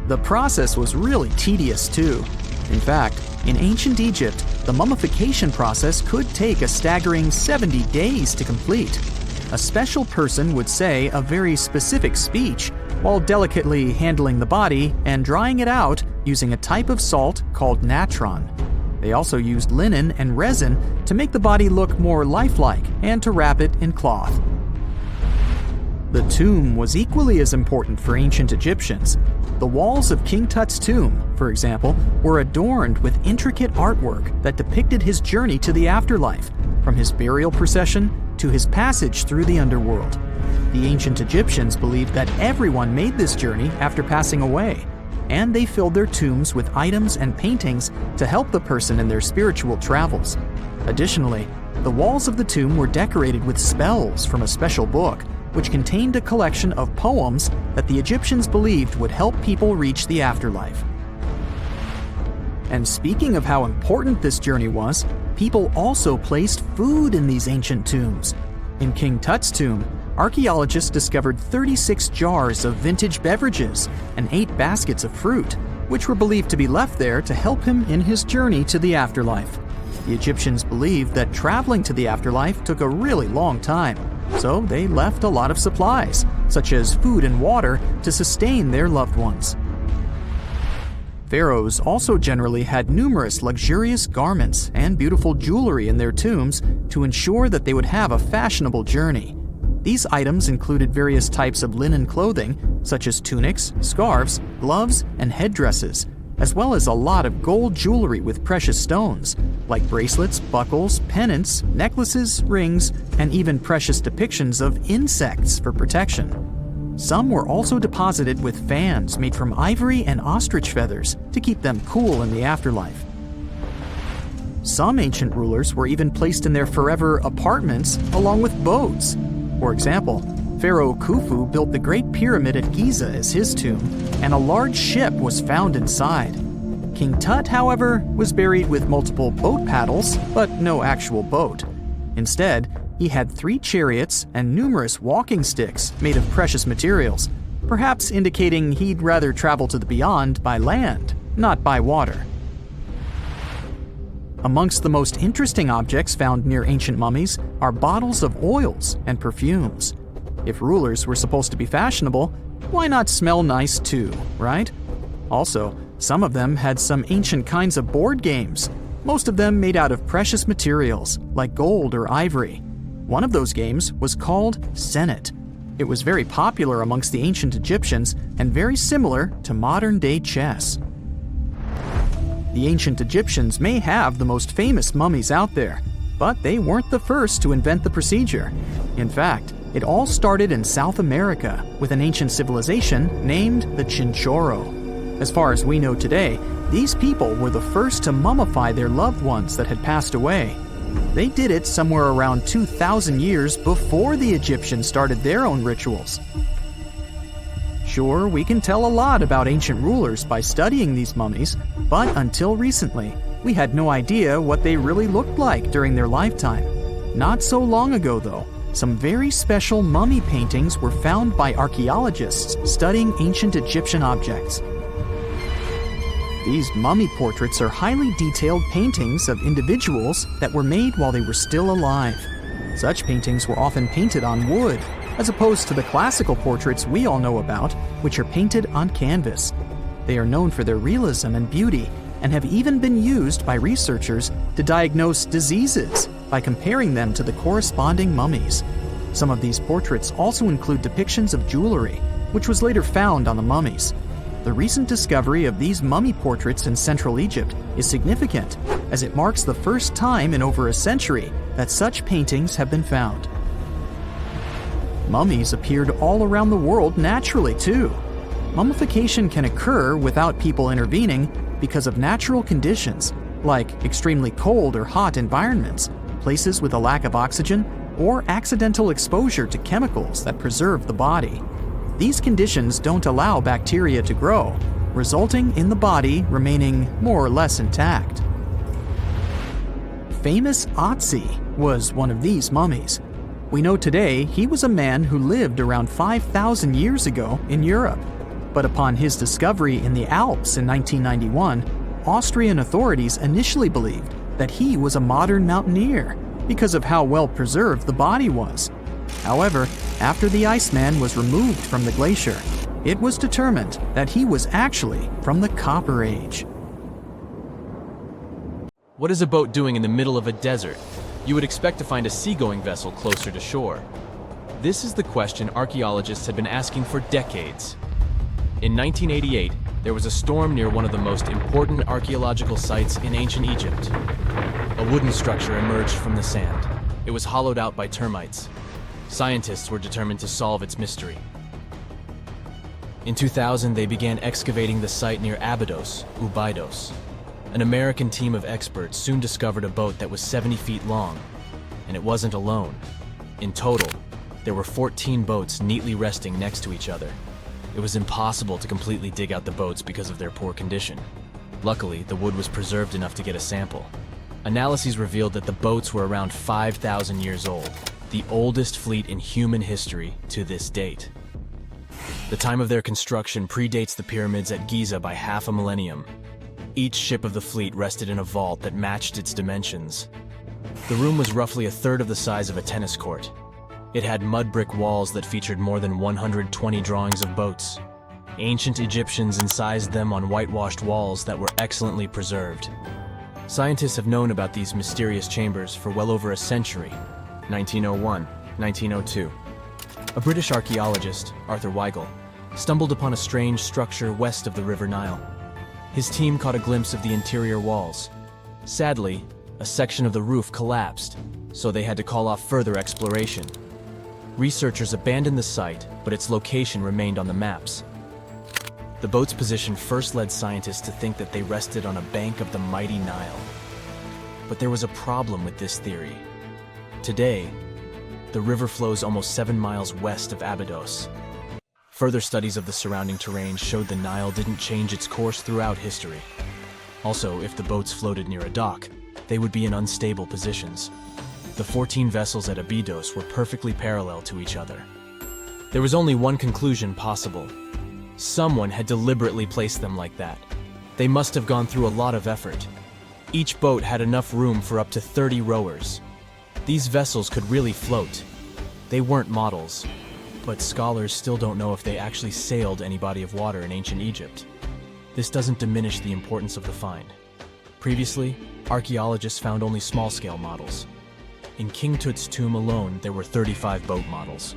The process was really tedious too. In fact, in ancient Egypt, the mummification process could take a staggering 70 days to complete. A special person would say a very specific speech while delicately handling the body and drying it out using a type of salt called natron. They also used linen and resin to make the body look more lifelike and to wrap it in cloth. The tomb was equally as important for ancient Egyptians. The walls of King Tut's tomb, for example, were adorned with intricate artwork that depicted his journey to the afterlife, from his burial procession to his passage through the underworld. The ancient Egyptians believed that everyone made this journey after passing away, and they filled their tombs with items and paintings to help the person in their spiritual travels. Additionally, the walls of the tomb were decorated with spells from a special book, which contained a collection of poems that the Egyptians believed would help people reach the afterlife. And speaking of how important this journey was, people also placed food in these ancient tombs. In King Tut's tomb, archaeologists discovered 36 jars of vintage beverages and 8 baskets of fruit, which were believed to be left there to help him in his journey to the afterlife. The Egyptians believed that traveling to the afterlife took a really long time, so they left a lot of supplies, such as food and water, to sustain their loved ones. Pharaohs also generally had numerous luxurious garments and beautiful jewelry in their tombs to ensure that they would have a fashionable journey. These items included various types of linen clothing, such as tunics, scarves, gloves, and headdresses, as well as a lot of gold jewelry with precious stones, like bracelets, buckles, pendants, necklaces, rings, and even precious depictions of insects for protection. Some were also deposited with fans made from ivory and ostrich feathers to keep them cool in the afterlife. Some ancient rulers were even placed in their forever apartments along with boats. For example, Pharaoh Khufu built the Great Pyramid at Giza as his tomb, and a large ship was found inside. King Tut, however, was buried with multiple boat paddles, but no actual boat. Instead, he had 3 chariots and numerous walking sticks made of precious materials, perhaps indicating he'd rather travel to the beyond by land, not by water. Amongst the most interesting objects found near ancient mummies are bottles of oils and perfumes. If rulers were supposed to be fashionable, why not smell nice too, right? Also, some of them had some ancient kinds of board games. most of them made out of precious materials like gold or ivory. One of those games was called Senet. It was very popular amongst the ancient Egyptians and very similar to modern-day chess. The ancient Egyptians may have the most famous mummies out there, but they weren't the first to invent the procedure. In fact, it all started in South America with an ancient civilization named the Chinchorro. As far as we know today, these people were the first to mummify their loved ones that had passed away. They did it somewhere around 2,000 years before the Egyptians started their own rituals. Sure, we can tell a lot about ancient rulers by studying these mummies, but until recently, we had no idea what they really looked like during their lifetime. Not so long ago, though, some very special mummy paintings were found by archaeologists studying ancient Egyptian objects. These mummy portraits are highly detailed paintings of individuals that were made while they were still alive. Such paintings were often painted on wood, as opposed to the classical portraits we all know about, which are painted on canvas. They are known for their realism and beauty, and have even been used by researchers to diagnose diseases by comparing them to the corresponding mummies. Some of these portraits also include depictions of jewelry, which was later found on the mummies. The recent discovery of these mummy portraits in Central Egypt is significant, as it marks the first time in over a century that such paintings have been found. Mummies appeared all around the world naturally, too. Mummification can occur without people intervening because of natural conditions, like extremely cold or hot environments, places with a lack of oxygen, or accidental exposure to chemicals that preserve the body. These conditions don't allow bacteria to grow, resulting in the body remaining more or less intact. Famous Otzi was one of these mummies. We know today he was a man who lived around 5,000 years ago in Europe. But upon his discovery in the Alps in 1991, Austrian authorities initially believed that he was a modern mountaineer because of how well preserved the body was. However, after the Iceman was removed from the glacier, it was determined that he was actually from the Copper Age. What is a boat doing in the middle of a desert? You would expect to find a seagoing vessel closer to shore. This is the question archaeologists had been asking for decades. In 1988, there was a storm near one of the most important archaeological sites in ancient Egypt. A wooden structure emerged from the sand. It was hollowed out by termites. Scientists were determined to solve its mystery. In 2000, they began excavating the site near Abydos, Ubidos. An American team of experts soon discovered a boat that was 70 feet long, and it wasn't alone. In total, there were 14 boats neatly resting next to each other. It was impossible to completely dig out the boats because of their poor condition. Luckily, the wood was preserved enough to get a sample. Analyses revealed that the boats were around 5,000 years old, the oldest fleet in human history to this date. The time of their construction predates the pyramids at Giza by half a millennium. Each ship of the fleet rested in a vault that matched its dimensions. The room was roughly a third of the size of a tennis court. It had mud brick walls that featured more than 120 drawings of boats. Ancient Egyptians incised them on whitewashed walls that were excellently preserved. Scientists have known about these mysterious chambers for well over a century. 1901, 1902. A British archaeologist, Arthur Weigel, stumbled upon a strange structure west of the River Nile. His team caught a glimpse of the interior walls. Sadly, a section of the roof collapsed, so they had to call off further exploration. Researchers abandoned the site, but its location remained on the maps. The boat's position first led scientists to think that they rested on a bank of the mighty Nile. But there was a problem with this theory. Today, the river flows almost 7 miles west of Abydos. Further studies of the surrounding terrain showed the Nile didn't change its course throughout history. Also, if the boats floated near a dock, they would be in unstable positions. The 14 vessels at Abydos were perfectly parallel to each other. There was only one conclusion possible. Someone had deliberately placed them like that. They must have gone through a lot of effort. Each boat had enough room for up to 30 rowers. These vessels could really float. They weren't models, but scholars still don't know if they actually sailed any body of water in ancient Egypt. This doesn't diminish the importance of the find. Previously, archaeologists found only small-scale models. In King Tut's tomb alone, there were 35 boat models.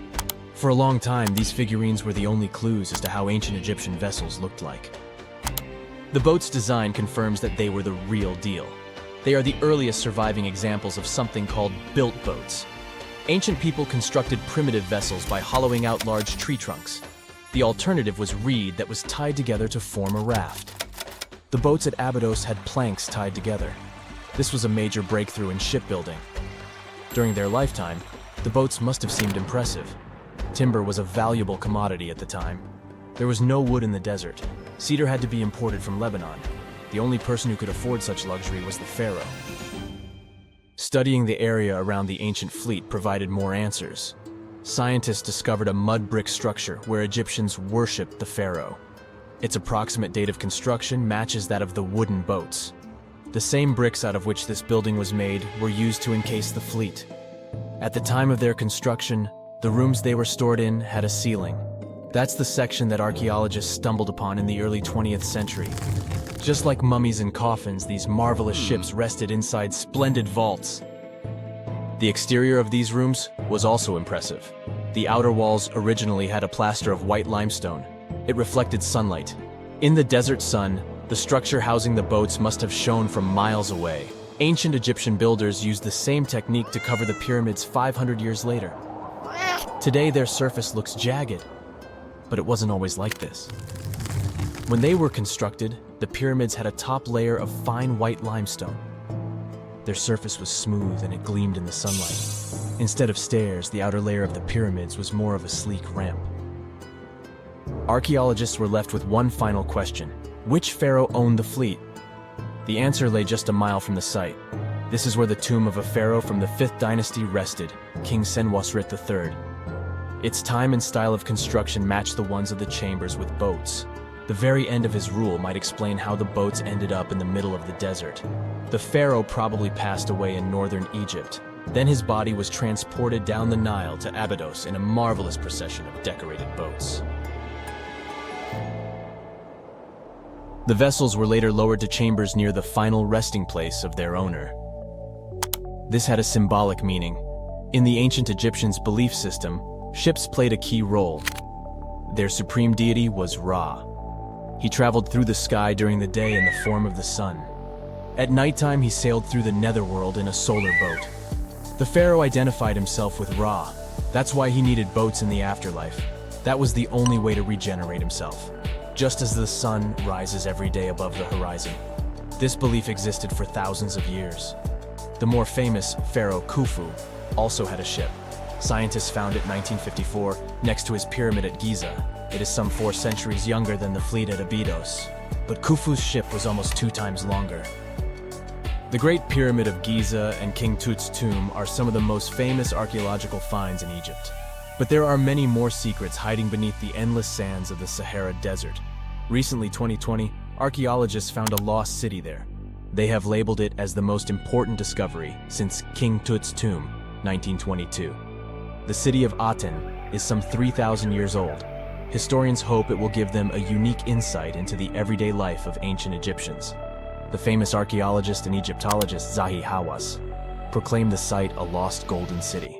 For a long time, these figurines were the only clues as to how ancient Egyptian vessels looked like. The boat's design confirms that they were the real deal. They are the earliest surviving examples of something called built boats. Ancient people constructed primitive vessels by hollowing out large tree trunks. The alternative was reed that was tied together to form a raft. The boats at Abydos had planks tied together. This was a major breakthrough in shipbuilding. During their lifetime, the boats must have seemed impressive. Timber was a valuable commodity at the time. There was no wood in the desert. Cedar had to be imported from Lebanon. The only person who could afford such luxury was the pharaoh. Studying the area around the ancient fleet provided more answers. Scientists discovered a mud brick structure where Egyptians worshipped the pharaoh. Its approximate date of construction matches that of the wooden boats. The same bricks out of which this building was made were used to encase the fleet. At the time of their construction, the rooms they were stored in had a ceiling. That's the section that archaeologists stumbled upon in the early 20th century. Just like mummies and coffins, these marvelous ships rested inside splendid vaults. The exterior of these rooms was also impressive. The outer walls originally had a plaster of white limestone. It reflected sunlight. In the desert sun, the structure housing the boats must have shone from miles away. Ancient Egyptian builders used the same technique to cover the pyramids 500 years later. Today, their surface looks jagged, but it wasn't always like this. When they were constructed, the pyramids had a top layer of fine white limestone. Their surface was smooth and it gleamed in the sunlight. Instead of stairs, the outer layer of the pyramids was more of a sleek ramp. Archaeologists were left with one final question. Which pharaoh owned the fleet? The answer lay just a mile from the site. This is where the tomb of a pharaoh from the 5th dynasty rested, King Senwosret III. Its time and style of construction matched the ones of the chambers with boats. The very end of his rule might explain how the boats ended up in the middle of the desert. The pharaoh probably passed away in northern Egypt. Then his body was transported down the Nile to Abydos in a marvelous procession of decorated boats. The vessels were later lowered to chambers near the final resting place of their owner. This had a symbolic meaning. In the ancient Egyptians' belief system, ships played a key role. Their supreme deity was Ra. He traveled through the sky during the day in the form of the sun. At nighttime, he sailed through the netherworld in a solar boat. The pharaoh identified himself with Ra. That's why he needed boats in the afterlife. That was the only way to regenerate himself. Just as the sun rises every day above the horizon. This belief existed for thousands of years. The more famous Pharaoh Khufu also had a ship. Scientists found it in 1954 next to his pyramid at Giza. It is some 4 centuries younger than the fleet at Abydos. But Khufu's ship was almost 2 times longer. The Great Pyramid of Giza and King Tut's tomb are some of the most famous archaeological finds in Egypt. But there are many more secrets hiding beneath the endless sands of the Sahara Desert. Recently, 2020, archaeologists found a lost city there. They have labeled it as the most important discovery since King Tut's tomb, 1922. The city of Aten is some 3,000 years old. Historians hope it will give them a unique insight into the everyday life of ancient Egyptians. The famous archaeologist and Egyptologist Zahi Hawass proclaimed the site a lost golden city.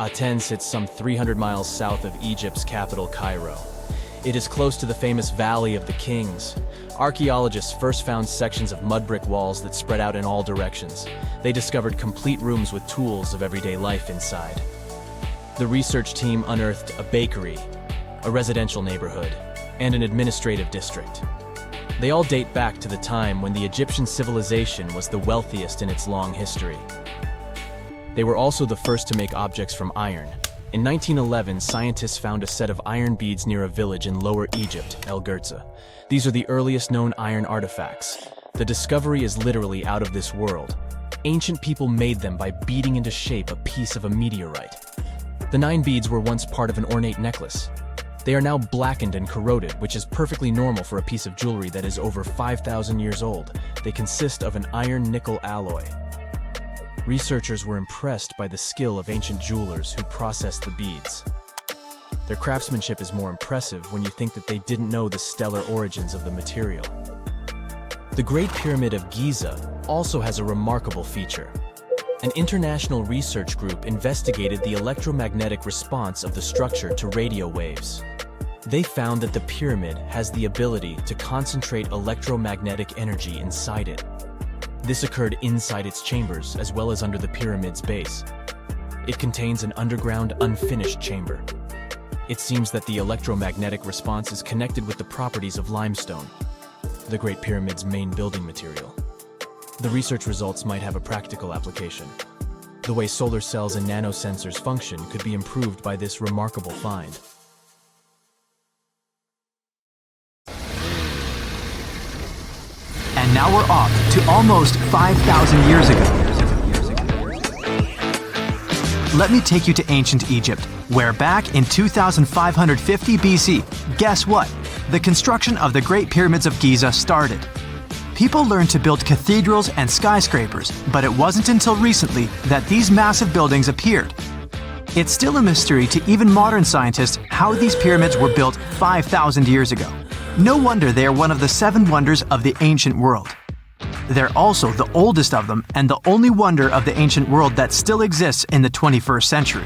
Aten sits some 300 miles south of Egypt's capital, Cairo. It is close to the famous Valley of the Kings. Archaeologists first found sections of mud brick walls that spread out in all directions. They discovered complete rooms with tools of everyday life inside. The research team unearthed a bakery, a residential neighborhood, and an administrative district. They all date back to the time when the Egyptian civilization was the wealthiest in its long history. They were also the first to make objects from iron. In 1911, scientists found a set of iron beads near a village in Lower Egypt, El Girza. These are the earliest known iron artifacts. The discovery is literally out of this world. Ancient people made them by beating into shape a piece of a meteorite. The 9 beads were once part of an ornate necklace. They are now blackened and corroded, which is perfectly normal for a piece of jewelry that is over 5,000 years old. They consist of an iron-nickel alloy. Researchers were impressed by the skill of ancient jewelers who processed the beads. Their craftsmanship is more impressive when you think that they didn't know the stellar origins of the material. The Great Pyramid of Giza also has a remarkable feature. An international research group investigated the electromagnetic response of the structure to radio waves. They found that the pyramid has the ability to concentrate electromagnetic energy inside it. This occurred inside its chambers as well as under the pyramid's base. It contains an underground, unfinished chamber. It seems that the electromagnetic response is connected with the properties of limestone, the Great Pyramid's main building material. The research results might have a practical application. The way solar cells and nanosensors function could be improved by this remarkable find. And now we're off to almost 5,000 years ago. Let me take you to ancient Egypt, where back in 2550 BC, guess what? The construction of the Great Pyramids of Giza started. People learned to build cathedrals and skyscrapers, but it wasn't until recently that these massive buildings appeared. It's still a mystery to even modern scientists how these pyramids were built 5,000 years ago. No wonder they are one of the 7 wonders of the ancient world. They're also the oldest of them and the only wonder of the ancient world that still exists in the 21st century.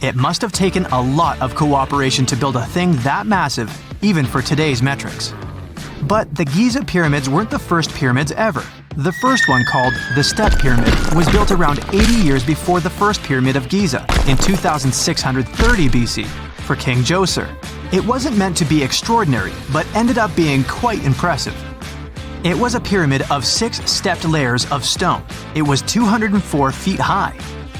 It must have taken a lot of cooperation to build a thing that massive, even for today's metrics. But the Giza pyramids weren't the first pyramids ever. The first one, called the Step Pyramid, was built around 80 years before the first pyramid of Giza in 2630 BC for King Djoser. It wasn't meant to be extraordinary, but ended up being quite impressive. It was a pyramid of 6 stepped layers of stone. It was 204 feet high,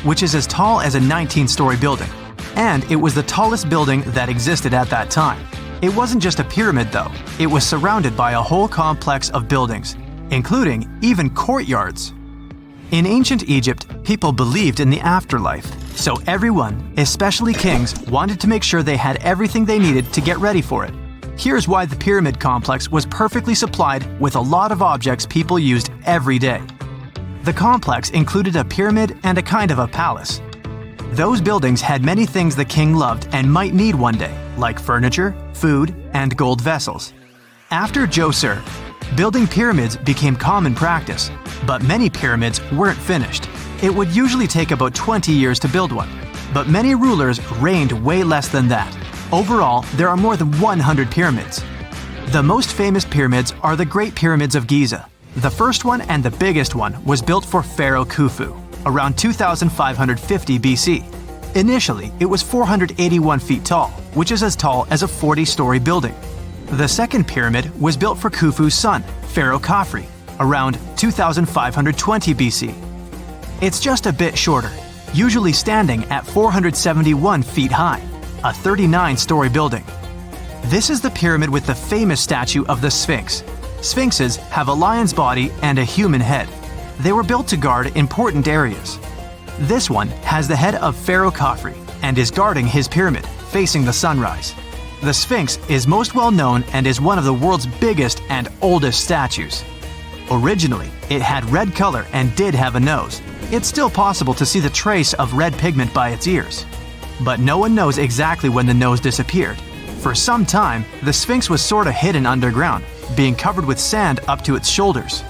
which is as tall as a 19-story building. And it was the tallest building that existed at that time. It wasn't just a pyramid though, it was surrounded by a whole complex of buildings, including even courtyards. In ancient Egypt, people believed in the afterlife, so everyone, especially kings, wanted to make sure they had everything they needed to get ready for it. Here's why the pyramid complex was perfectly supplied with a lot of objects people used every day. The complex included a pyramid and a kind of a palace. Those buildings had many things the king loved and might need one day, like furniture, food, and gold vessels. After Djoser, building pyramids became common practice, but many pyramids weren't finished. It would usually take about 20 years to build one, but many rulers reigned way less than that. Overall, there are more than 100 pyramids. The most famous pyramids are the Great Pyramids of Giza. The first one and the biggest one was built for Pharaoh Khufu, around 2550 BC. Initially, it was 481 feet tall, which is as tall as a 40-story building. The second pyramid was built for Khufu's son, Pharaoh Khafre, around 2520 BC. It's just a bit shorter, usually standing at 471 feet high, a 39-story building. This is the pyramid with the famous statue of the Sphinx. Sphinxes have a lion's body and a human head. They were built to guard important areas. This one has the head of Pharaoh Khafre and is guarding his pyramid, facing the sunrise. The Sphinx is most well known and is one of the world's biggest and oldest statues. Originally, it had red color and did have a nose. It's still possible to see the trace of red pigment by its ears. But no one knows exactly when the nose disappeared. For some time, the Sphinx was sort of hidden underground, being covered with sand up to its shoulders.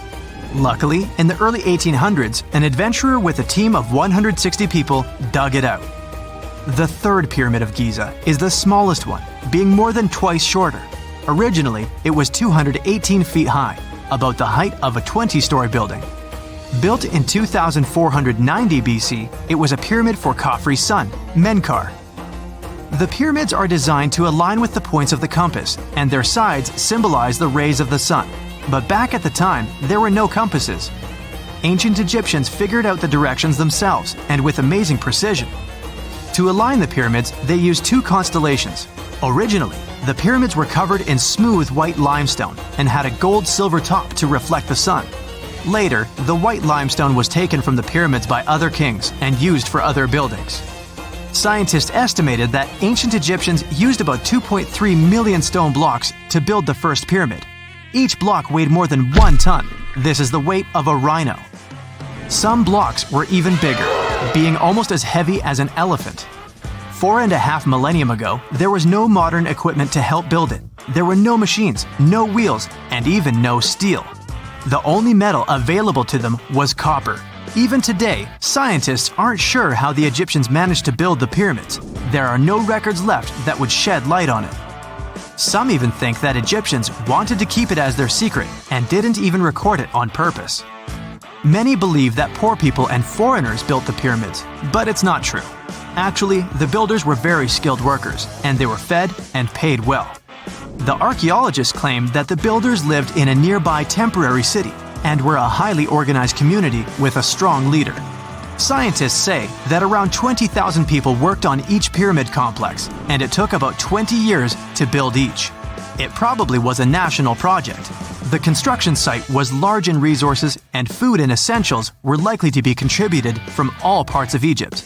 Luckily, in the early 1800s, an adventurer with a team of 160 people dug it out. The third pyramid of Giza is the smallest one, being more than twice shorter. Originally, it was 218 feet high, about the height of a 20-story building. Built in 2490 BC, it was a pyramid for Khafre's son, Menkaure. The pyramids are designed to align with the points of the compass, and their sides symbolize the rays of the sun. But back at the time, there were no compasses. Ancient Egyptians figured out the directions themselves, and with amazing precision. To align the pyramids, they used 2 constellations. Originally, the pyramids were covered in smooth white limestone and had a gold-silver top to reflect the sun. Later, the white limestone was taken from the pyramids by other kings and used for other buildings. Scientists estimated that ancient Egyptians used about 2.3 million stone blocks to build the first pyramid. Each block weighed more than 1 ton. This is the weight of a rhino. Some blocks were even bigger, being almost as heavy as an elephant. 4.5 millennia ago, there was no modern equipment to help build it. There were no machines, no wheels, and even no steel. The only metal available to them was copper. Even today, scientists aren't sure how the Egyptians managed to build the pyramids. There are no records left that would shed light on it. Some even think that Egyptians wanted to keep it as their secret and didn't even record it on purpose. Many believe that poor people and foreigners built the pyramids, but it's not true. Actually, the builders were very skilled workers, and they were fed and paid well. The archaeologists claim that the builders lived in a nearby temporary city and were a highly organized community with a strong leader. Scientists say that around 20,000 people worked on each pyramid complex, and it took about 20 years to build each. It probably was a national project. The construction site was large in resources, and food and essentials were likely to be contributed from all parts of Egypt.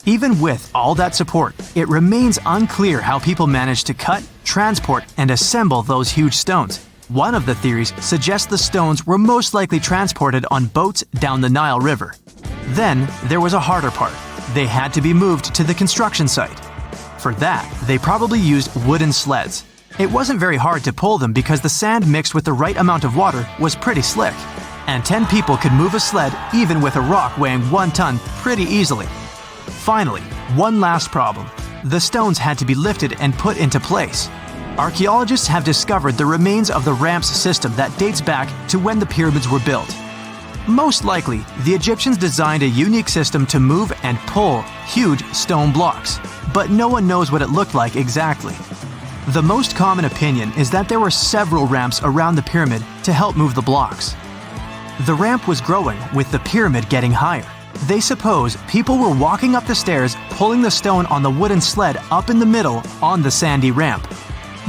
Even with all that support, it remains unclear how people managed to cut, transport, and assemble those huge stones. One of the theories suggests the stones were most likely transported on boats down the Nile River. Then, there was a harder part. They had to be moved to the construction site. For that, they probably used wooden sleds. It wasn't very hard to pull them because the sand mixed with the right amount of water was pretty slick. And 10 people could move a sled even with a rock weighing 1 ton pretty easily. Finally, one last problem. The stones had to be lifted and put into place. Archaeologists have discovered the remains of the ramps system that dates back to when the pyramids were built. Most likely, the Egyptians designed a unique system to move and pull huge stone blocks, but no one knows what it looked like exactly. The most common opinion is that there were several ramps around the pyramid to help move the blocks. The ramp was growing with the pyramid getting higher. They suppose people were walking up the stairs, pulling the stone on the wooden sled up in the middle on the sandy ramp.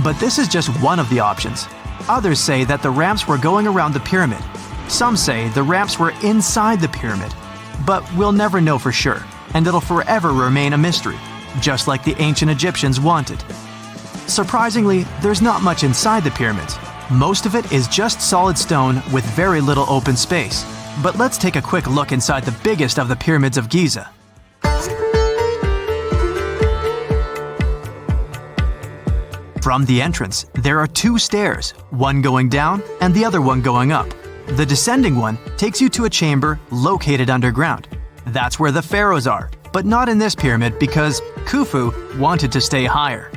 But this is just one of the options. Others say that the ramps were going around the pyramid. Some say the ramps were inside the pyramid. But we'll never know for sure, and it'll forever remain a mystery, just like the ancient Egyptians wanted. Surprisingly, there's not much inside the pyramids. Most of it is just solid stone with very little open space. But let's take a quick look inside the biggest of the pyramids of Giza. From the entrance, there are 2 stairs, one going down and the other one going up. The descending one takes you to a chamber located underground. That's where the pharaohs are, but not in this pyramid because Khufu wanted to stay higher.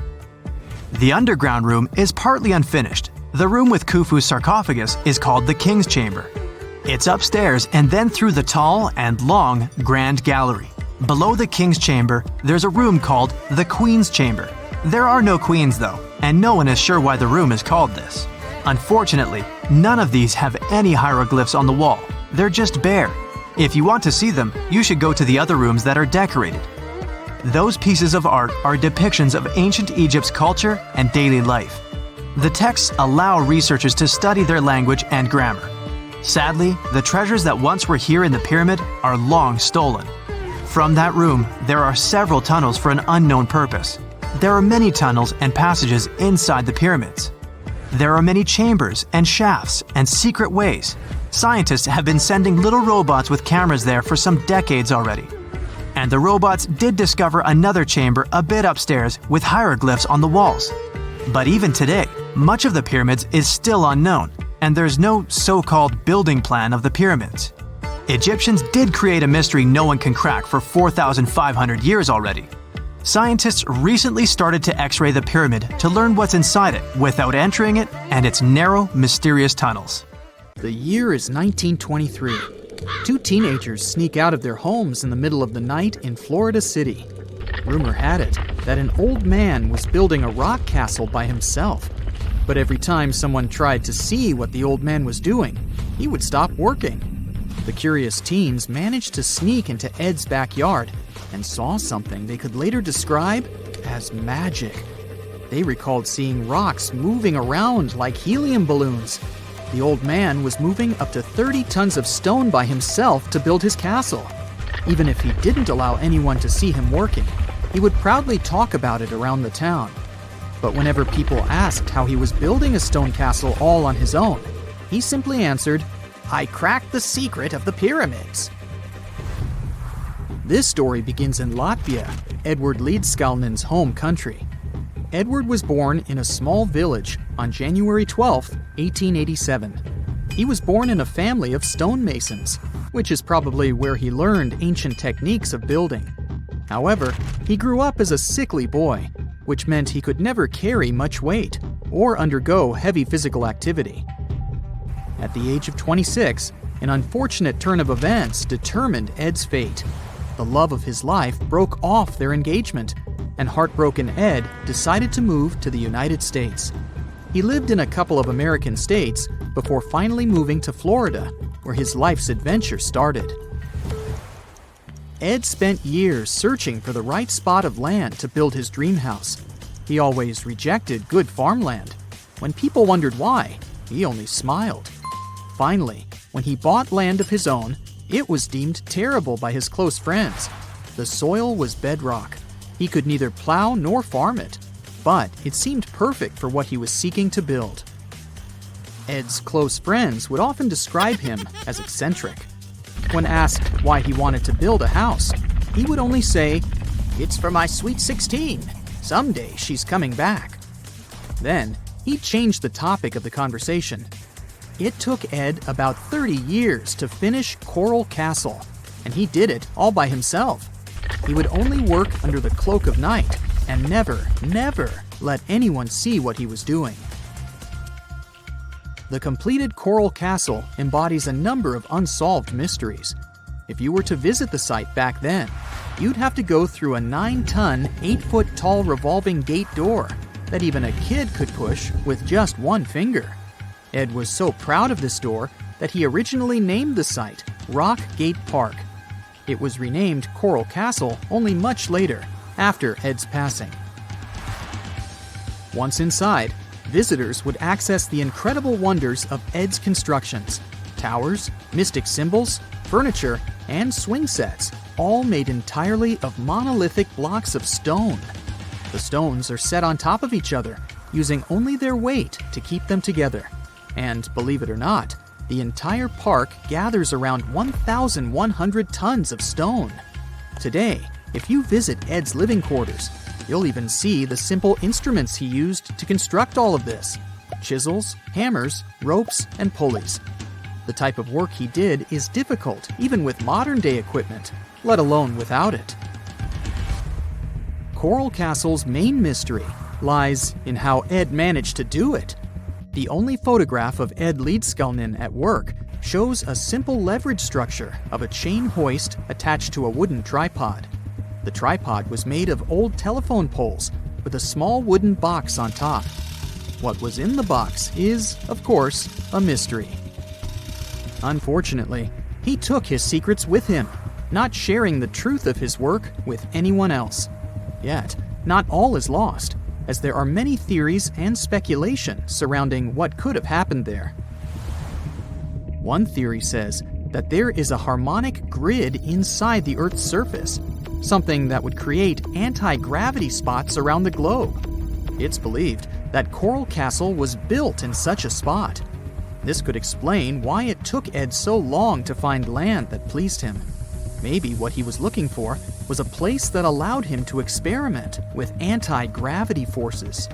The underground room is partly unfinished. The room with Khufu's sarcophagus is called the King's Chamber. It's upstairs and then through the tall and long Grand Gallery. Below the King's Chamber, there's a room called the Queen's Chamber. There are no queens though, and no one is sure why the room is called this. Unfortunately, none of these have any hieroglyphs on the wall. They're just bare. If you want to see them, you should go to the other rooms that are decorated. Those pieces of art are depictions of ancient Egypt's culture and daily life. The texts allow researchers to study their language and grammar. Sadly, the treasures that once were here in the pyramid are long stolen. From that room, there are several tunnels for an unknown purpose. There are many tunnels and passages inside the pyramids. There are many chambers and shafts and secret ways. Scientists have been sending little robots with cameras there for some decades already. And the robots did discover another chamber a bit upstairs with hieroglyphs on the walls. But even today, much of the pyramids is still unknown, and there's no so-called building plan of the pyramids. Egyptians did create a mystery no one can crack for 4,500 years already. Scientists recently started to X-ray the pyramid to learn what's inside it without entering it and its narrow, mysterious tunnels. The year is 1923. 2 teenagers sneak out of their homes in the middle of the night in Florida City. Rumor had it that an old man was building a rock castle by himself. But every time someone tried to see what the old man was doing, he would stop working. The curious teens managed to sneak into Ed's backyard and saw something they could later describe as magic. They recalled seeing rocks moving around like helium balloons. The old man was moving up to 30 tons of stone by himself to build his castle. Even if he didn't allow anyone to see him working, he would proudly talk about it around the town. But whenever people asked how he was building a stone castle all on his own, he simply answered, "I cracked the secret of the pyramids." This story begins in Latvia, Edward Leedskalnin's home country. Edward was born in a small village on January 12, 1887. He was born in a family of stonemasons, which is probably where he learned ancient techniques of building. However, he grew up as a sickly boy, which meant he could never carry much weight or undergo heavy physical activity. At the age of 26, an unfortunate turn of events determined Ed's fate. The love of his life broke off their engagement, and heartbroken Ed decided to move to the United States. He lived in a couple of American states before finally moving to Florida, where his life's adventure started. Ed spent years searching for the right spot of land to build his dream house. He always rejected good farmland. When people wondered why, he only smiled. Finally, when he bought land of his own, it was deemed terrible by his close friends. The soil was bedrock. He could neither plow nor farm it, but it seemed perfect for what he was seeking to build. Ed's close friends would often describe him as eccentric. When asked why he wanted to build a house, he would only say, "It's for my sweet 16. Someday she's coming back." Then, he changed the topic of the conversation. It took Ed about 30 years to finish Coral Castle, and he did it all by himself. He would only work under the cloak of night and never let anyone see what he was doing. The completed Coral Castle embodies a number of unsolved mysteries. If you were to visit the site back then, you'd have to go through a 9-ton, 8-foot-tall revolving gate door that even a kid could push with just one finger. Ed was so proud of this door that he originally named the site Rock Gate Park. It was renamed Coral Castle only much later, after Ed's passing. Once inside, visitors would access the incredible wonders of Ed's constructions: towers, mystic symbols, furniture, and swing sets, all made entirely of monolithic blocks of stone. The stones are set on top of each other, using only their weight to keep them together. And believe it or not, the entire park gathers around 1,100 tons of stone. Today, if you visit Ed's living quarters, you'll even see the simple instruments he used to construct all of this: chisels, hammers, ropes, and pulleys. The type of work he did is difficult even with modern-day equipment, let alone without it. Coral Castle's main mystery lies in how Ed managed to do it. The only photograph of Ed Leedskalnin at work shows a simple leverage structure of a chain hoist attached to a wooden tripod. The tripod was made of old telephone poles with a small wooden box on top. What was in the box is, of course, a mystery. Unfortunately, he took his secrets with him, not sharing the truth of his work with anyone else. Yet, not all is lost, as there are many theories and speculation surrounding what could have happened there. One theory says that there is a harmonic grid inside the Earth's surface, something that would create anti-gravity spots around the globe. It's believed that Coral Castle was built in such a spot. This could explain why it took Ed so long to find land that pleased him. Maybe what he was looking for was a place that allowed him to experiment with anti-gravity forces.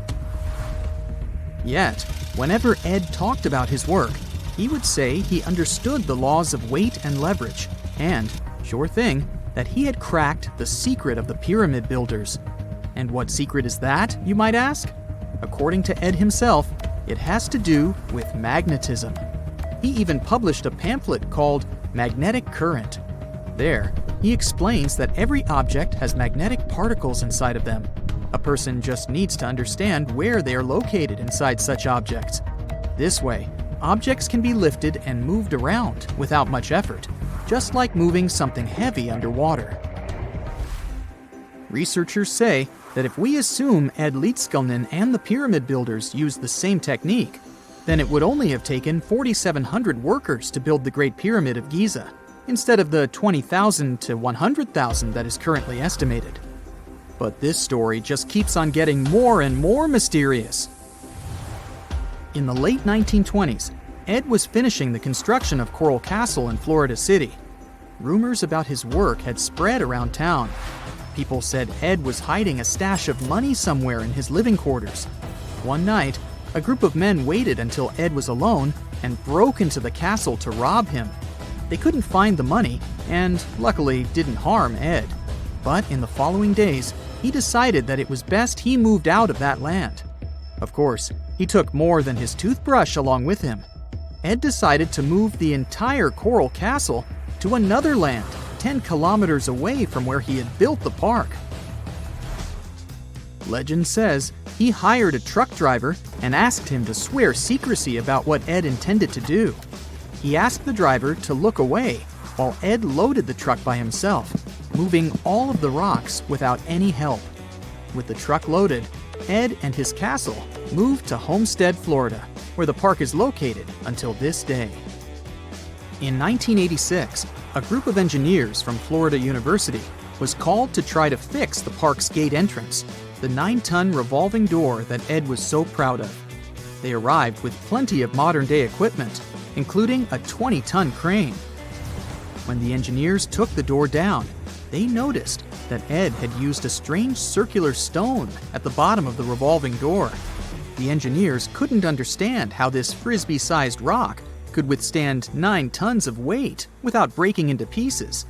Yet, whenever Ed talked about his work, he would say he understood the laws of weight and leverage, and, sure thing, that he had cracked the secret of the pyramid builders. And what secret is that, you might ask? According to Ed himself, it has to do with magnetism. He even published a pamphlet called Magnetic Current. There, he explains that every object has magnetic particles inside of them. A person just needs to understand where they are located inside such objects. This way, objects can be lifted and moved around without much effort, just like moving something heavy underwater. Researchers say that if we assume Ed Leedskalnin and the pyramid builders used the same technique, then it would only have taken 4,700 workers to build the Great Pyramid of Giza, instead of the 20,000 to 100,000 that is currently estimated. But this story just keeps on getting more and more mysterious. In the late 1920s, Ed was finishing the construction of Coral Castle in Florida City. Rumors about his work had spread around town. People said Ed was hiding a stash of money somewhere in his living quarters. One night, a group of men waited until Ed was alone and broke into the castle to rob him. They couldn't find the money, and luckily didn't harm Ed. But in the following days, he decided that it was best he moved out of that land. Of course, he took more than his toothbrush along with him. Ed decided to move the entire coral castle to another land, 10 kilometers away from where he had built the park. Legend says he hired a truck driver and asked him to swear secrecy about what Ed intended to do. He asked the driver to look away while Ed loaded the truck by himself, moving all of the rocks without any help. With the truck loaded, Ed and his castle moved to Homestead, Florida, where the park is located until this day. In 1986, a group of engineers from Florida University was called to try to fix the park's gate entrance, the 9-ton revolving door that Ed was so proud of. They arrived with plenty of modern-day equipment, including a 20-ton crane. When the engineers took the door down, they noticed that Ed had used a strange circular stone at the bottom of the revolving door. The engineers couldn't understand how this frisbee-sized rock could withstand 9 tons of weight without breaking into pieces.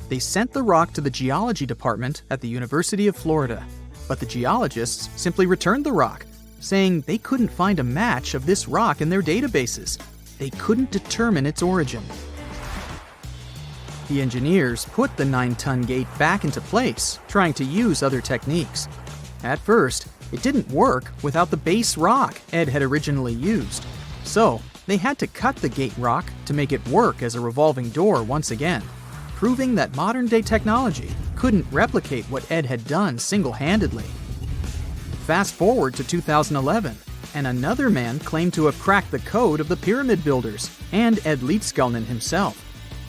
They sent the rock to the geology department at the University of Florida, but the geologists simply returned the rock, saying they couldn't find a match of this rock in their databases. They couldn't determine its origin. The engineers put the 9-ton gate back into place, trying to use other techniques. At first, it didn't work without the base rock Ed had originally used. So, they had to cut the gate rock to make it work as a revolving door once again, proving that modern-day technology couldn't replicate what Ed had done single-handedly. Fast forward to 2011, and another man claimed to have cracked the code of the pyramid builders and Ed Leedskalnin himself.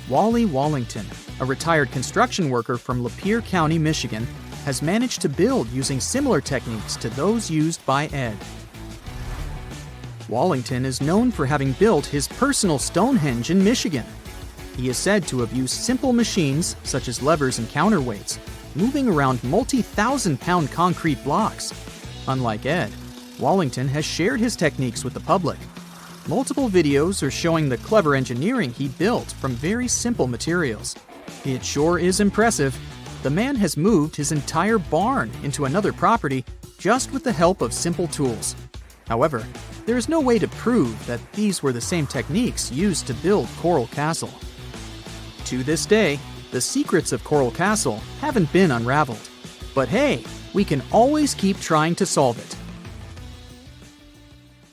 Wally Wallington, a retired construction worker from Lapeer County, Michigan, has managed to build using similar techniques to those used by Ed. Wallington is known for having built his personal Stonehenge in Michigan. He is said to have used simple machines, such as levers and counterweights, moving around multi-thousand-pound concrete blocks. Unlike Ed, Wallington has shared his techniques with the public. Multiple videos are showing the clever engineering he built from very simple materials. It sure is impressive. The man has moved his entire barn into another property just with the help of simple tools. However, there is no way to prove that these were the same techniques used to build Coral Castle. To this day, the secrets of Coral Castle haven't been unraveled. But hey, we can always keep trying to solve it.